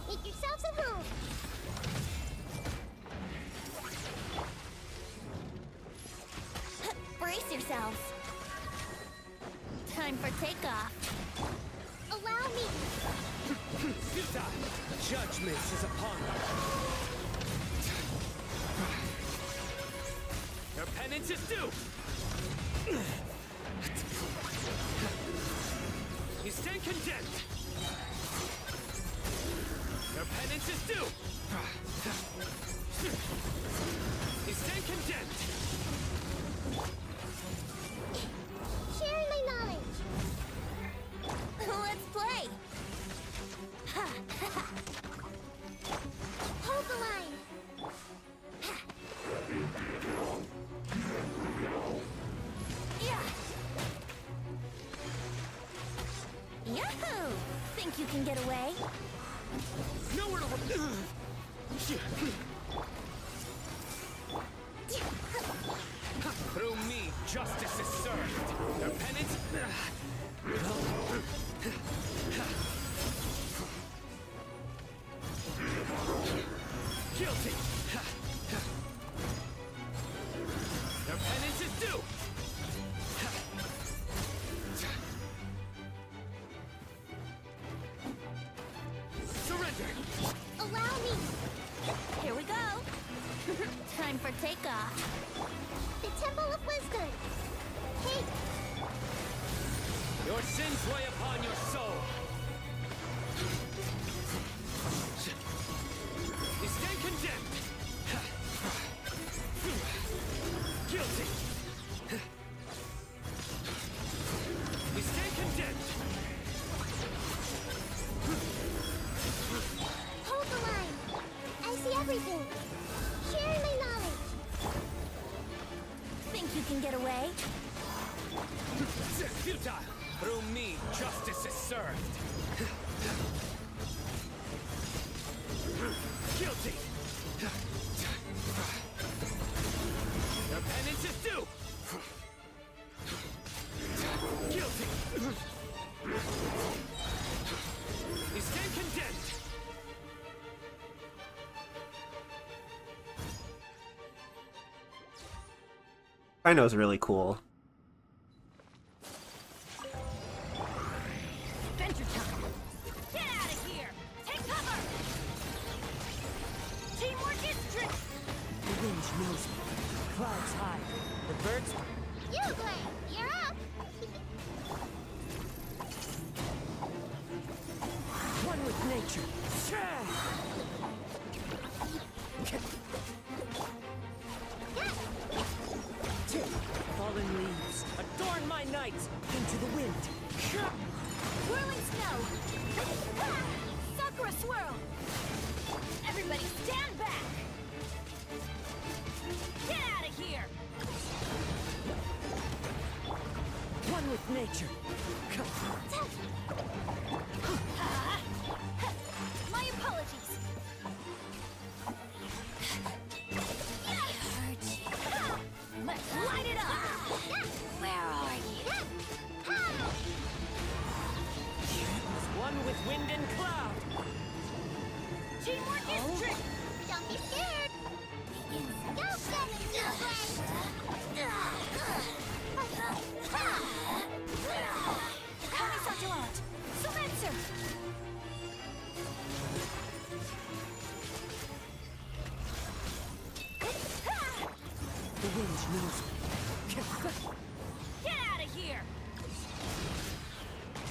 Make yourselves at home. Brace yourselves. Time for takeoff. Allow me. Judgment is upon them. Their penance is due. You stand condemned. Their penance is due. You stand condemned. Sharing my knowledge. Let's play. Hold the line. Yahoo! Think you can get away? Nowhere to run. Through me, justice is served. Their penance. Guilty. Their penance is due. Surrender. Allow me. Here we go. Time for takeoff. The Temple of Wisdom. Hey. Your sins weigh upon your soul. You stand condemned. Guilty. You stand condemned. Hold the line. I see everything. Sharing my knowledge. Think you can get away? Futile. Through me, justice is served. Guilty. Their penance is due. Guilty. You stand condemned. Sino's really cool. Adventure time! Get out of here! Take cover! Teamwork is trick! The wind knows me. Clouds high. The birds with nature. Fallen leaves, adorn my night. Into the wind. Whirling snow! Sakura swirl! Everybody stand back! Get out of here! One with nature. My apologies! Let's light it up! Where are you? One with wind and cloud. Teamwork is trick! Don't be scared. Go Kami-Satelot! Silencer! The wind knows me. Get out of here!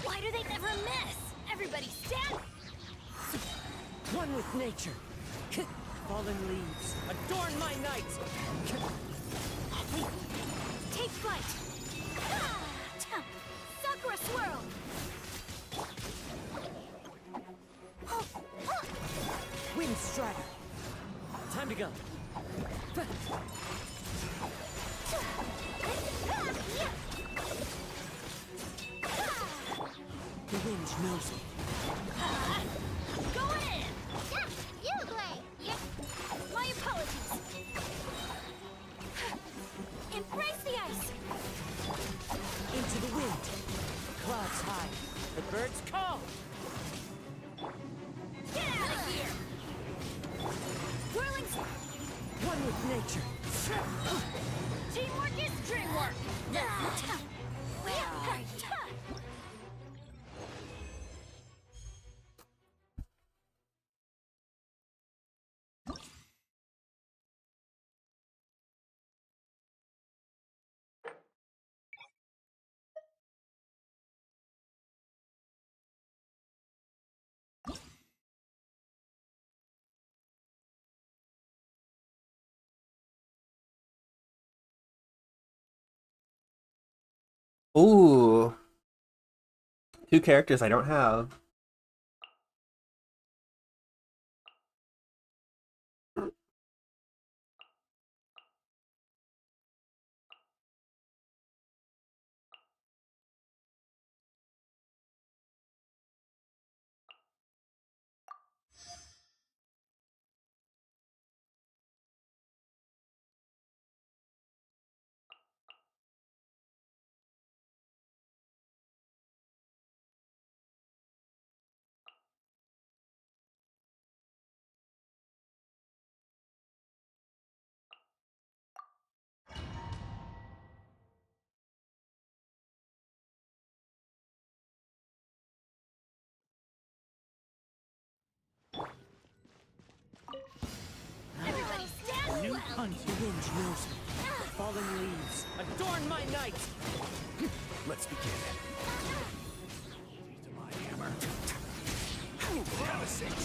Why do they never miss? Everybody stand! One with nature. Fallen leaves, adorn my night. Take flight! Sakura swirl! Wind strider. Time to go. The wind knows me. Go in! Yeah, you play. My apologies! Embrace the ice! Into the wind. Clouds high. The birds call. Get out of here! Whirling... One with nature. Teamwork is dream work! Where are you? Ooh. 2 characters I don't have. Everybody stand New well! hunt. The wind knows me. Fallen leaves, adorn my night. Let's begin. To my hammer. Have a seat.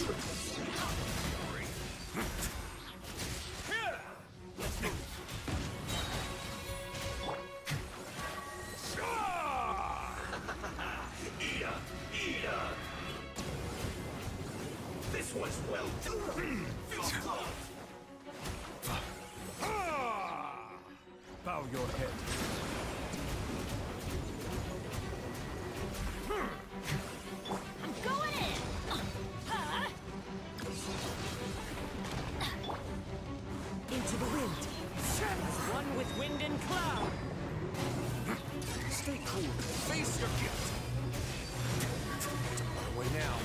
This was well done. Bow your head. I'm going in! Into the wind. As one with wind and cloud. Stay cool. Face your guilt. Don't run away now.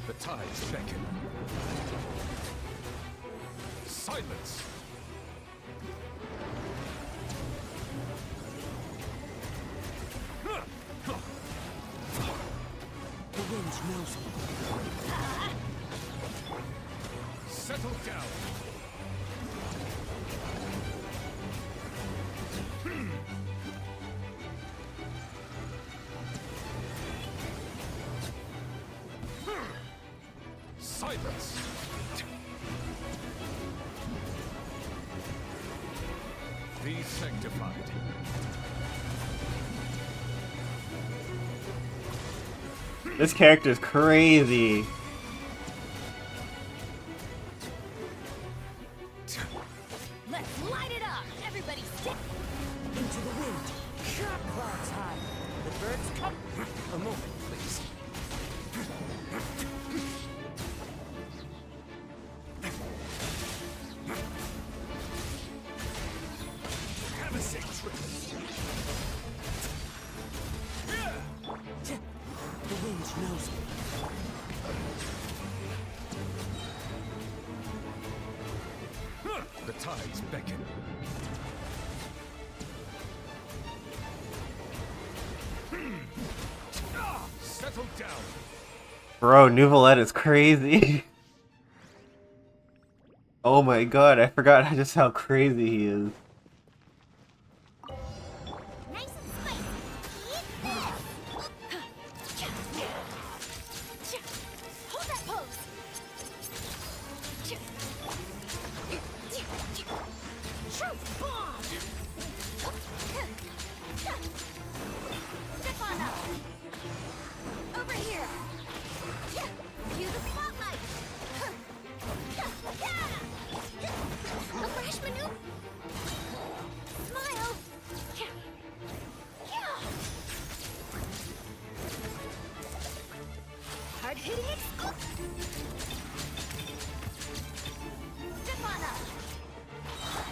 The tides beckon. Silence! The wind knows me. Settle down. Silence! Be sanctified. This character's crazy. Let's light it up! Everybody stick into the wind. Shot clouds high. The birds come. A moment, please. Have a sick trip. The wind knows me. The tides beckon. Settle down. Bro, Nouvelette is crazy. Oh my god, I forgot just how crazy he is. Nice and spicy. Eat this! Hold that pose. Truth bomb. Step on up. Over here. View the spotlight. A fresh maneuver. Smile. Hard hitting it. Step on up.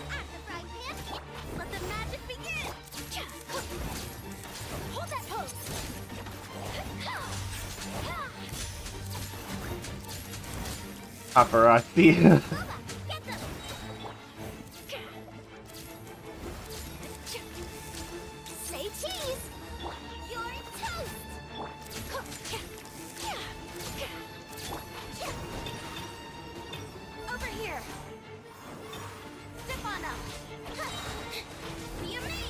At the frying pan. Let the magic begin. Hold that pose. Paparazzi. Get them. Say cheese. You're toast. Over here. Step on up. Be amazed.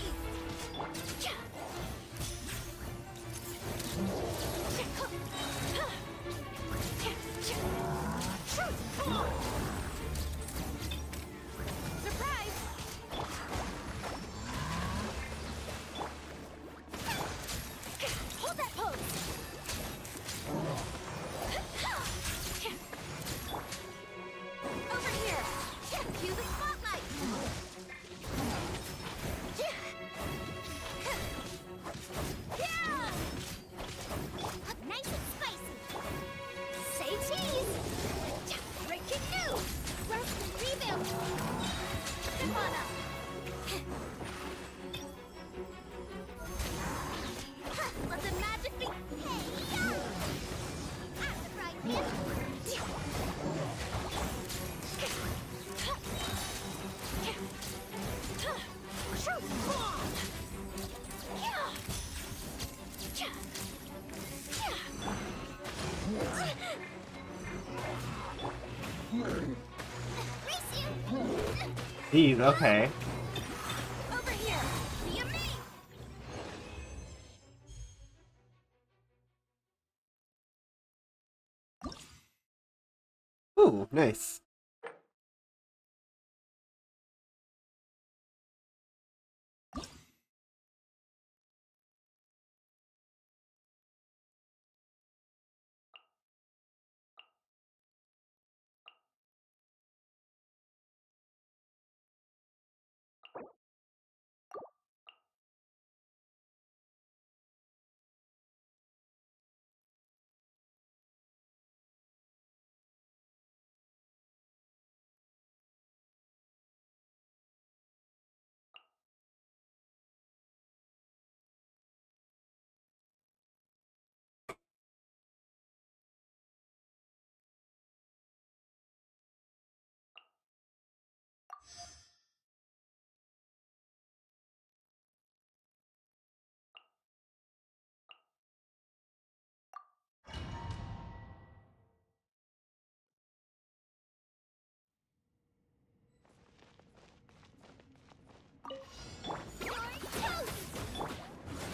Surprise! Hold that pose. Over here. Cue the spotlight. Nice and spicy. Say cheese. Breaking news. Rest and rebuild. Step on up. Let the magic be. Hey, yo! At the frying pan. Truth bomb. Race you. Jeez, okay. Over here. Be amazed. Ooh, nice.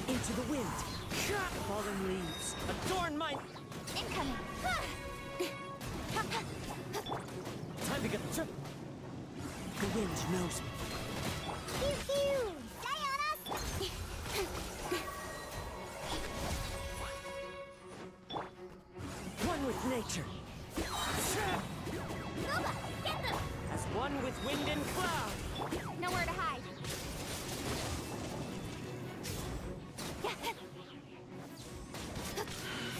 Into the wind. Fallen leaves. Adorn my. Incoming. Time to get the trip. The wind knows me. Pew pew! Die on us! One with nature. Nova, get them! As one with wind and cloud. Nowhere to hide.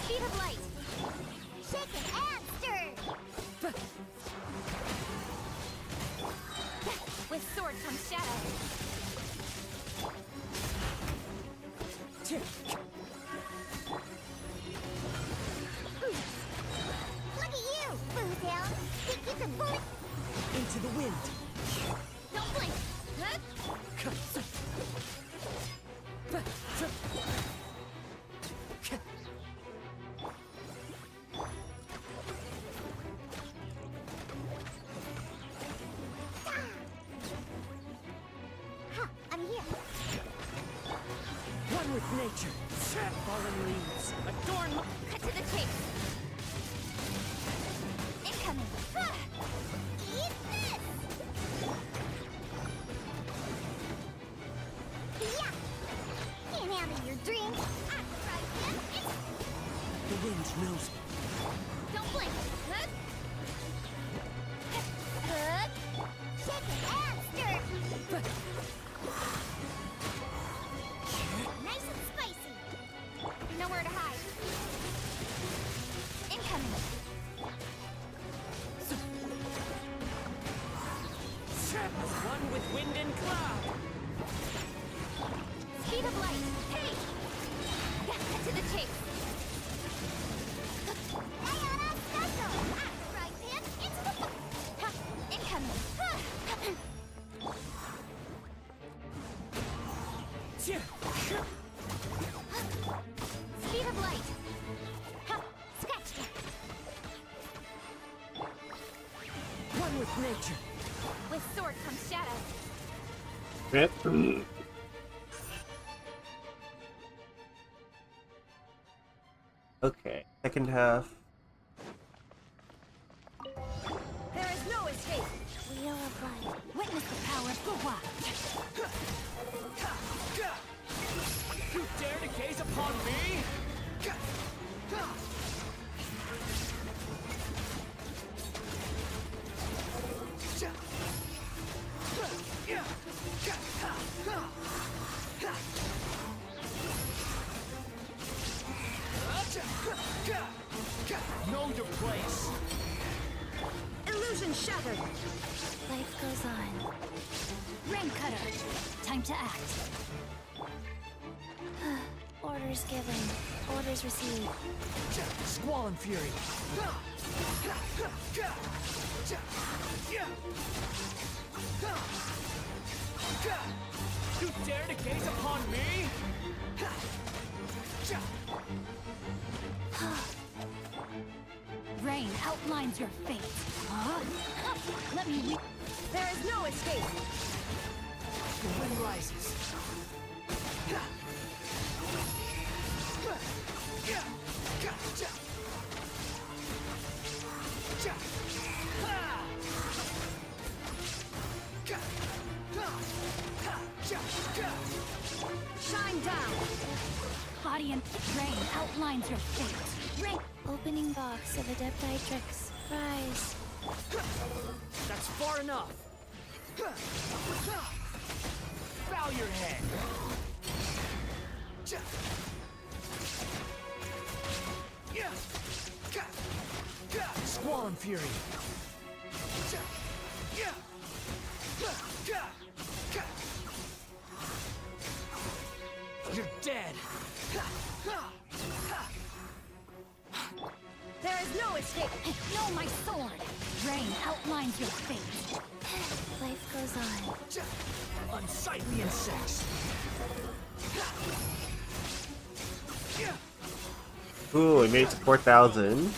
Speed of light. Shaken and stirred. With sword comes shadow. Look at you, Bootown. Think you can bullet? Into the wind. Don't blink. Huh? Huh, I'm here. One with nature. Fallen leaves. Adorn my... Cut to the chase. Incoming. Ha! Eat this! Yeah! Can't handle your drink. I tried him. The wind knows me. Don't blink. Huh? Good. Shake it and stir. Nice and spicy. Nowhere to hide. Incoming. As one with wind and cloud. Speed of light. Hey! Cut to the chase. Diana special. Right pan into the... Ha! Incoming. Speed of light. Ha! Scratch that. One with nature. With sword comes shadow. Yep. Okay, second half. There is no escape. Wheel of light. Witness the power of the wild. You dare to gaze upon me? Know your place. Illusion shattered. Life goes on. Rain Cutter, time to act. Orders given. Orders received. Squall and fury. You dare to gaze upon me? Rain outlines your fate. Huh? Let me re- There is no escape. The wind rises. shine down. Body and rain outlines your fate. Rain. Opening box of Adeptitrix. Rise. That's far enough. Bow your head. Squall and fury. You're dead. There is no escape. No, my sword. Rain outlines your fate. Life goes on. Unsightly insects. Ooh, we made it to 4,000.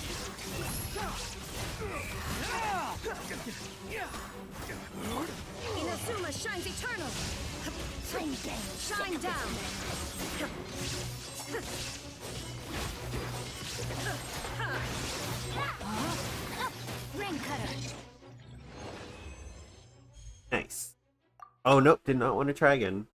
Inazuma shines eternal. Flame game. Shine down. Oh, nope, did not want to try again.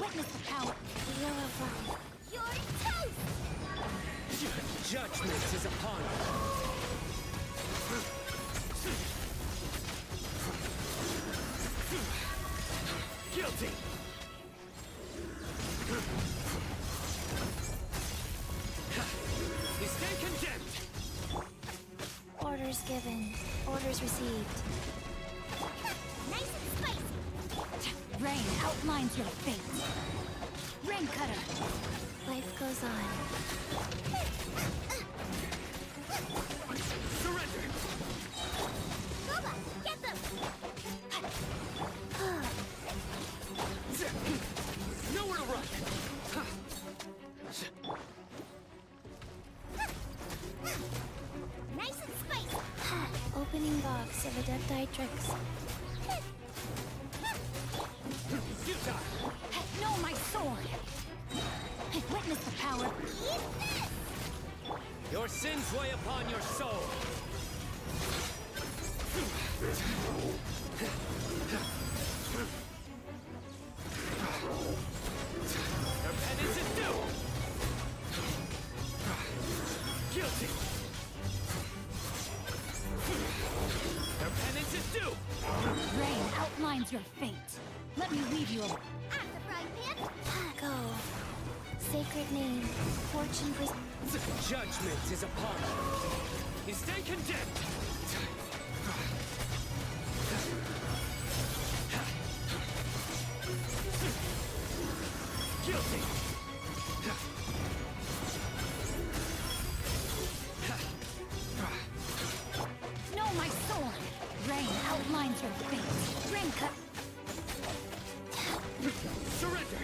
Witness the power. You're toast! Judgment is upon you. Guilty. You stand condemned. Orders given. Orders received. Nice and spicy! Rain outlines your fate. Rain cutter. Life goes on. Surrender. Boba, get them! Nowhere to run. Nice and spicy! Opening box of Adepti Utah. No, my sword. Witness the power. Your sins weigh upon your soul. Your penance is due. Guilty. Your penance is due. Rain outlines your fate. Let me leave you alone. At the frying pan. Go. Sacred name. Fortune pres- Judgment is upon you. You stand condemned. Guilty. No, my sword. Rain outlines your fate. Rain cut. Surrender.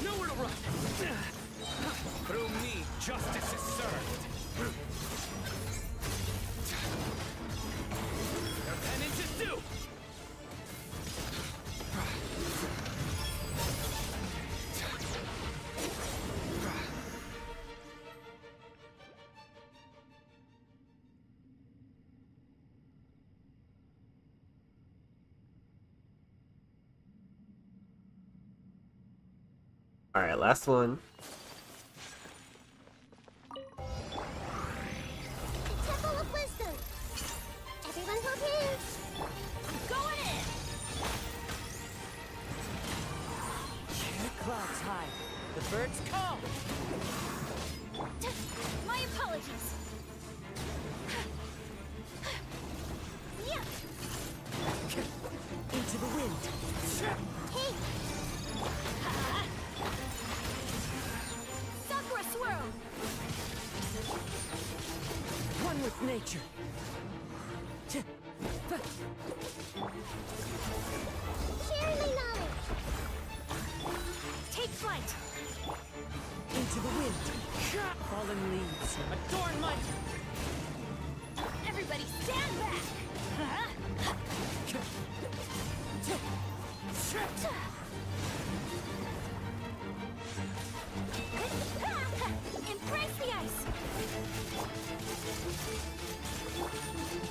Nowhere to run. Through me, justice is served. Your penance is due. Alright, last one. The Temple of Wisdom. Everyone hold hands. I'm going in! The clouds high. The birds call. My apologies. Yeah. Into the wind. Hey. Sakura swirl. One with nature. Share my knowledge. Take flight. Into the wind. Fallen leaves. Adorn my... Everybody stand back. Embrace the ice.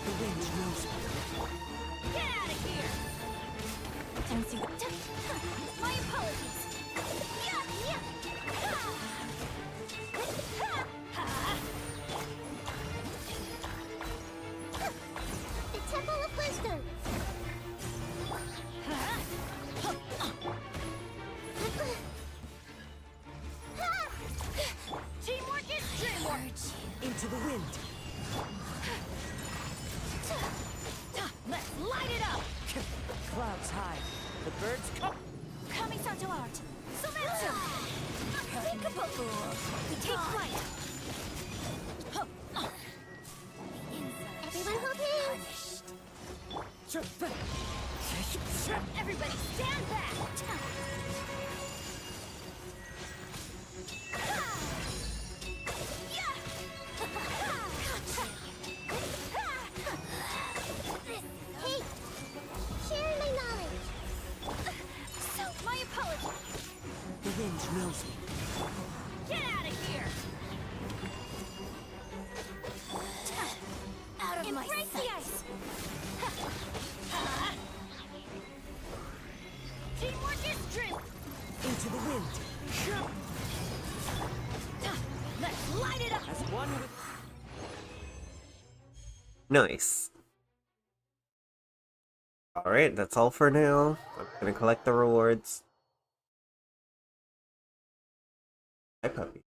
The wind knows me. Get out of here. And see what... My apologies. clouds high. The birds come. Kamisato art. Sometsu! Peekaboo! We take flight! Everyone hold hands. Everybody stand back! Hey, share my knowledge. So, my apologies! The wind knows me. Get out of here! Out of my Embrace the sight. ice! Teamwork is strength! Into the wind. Let's light it up! As one with. Nice. Alright, that's all for now. I'm gonna collect the rewards. Hi, puppy.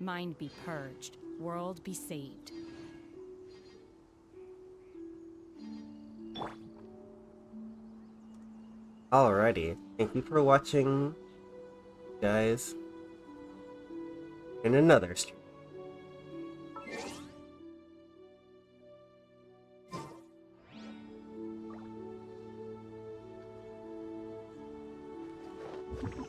Mind be purged, world be saved. Alrighty, thank you for watching, guys, in another stream. Thank you.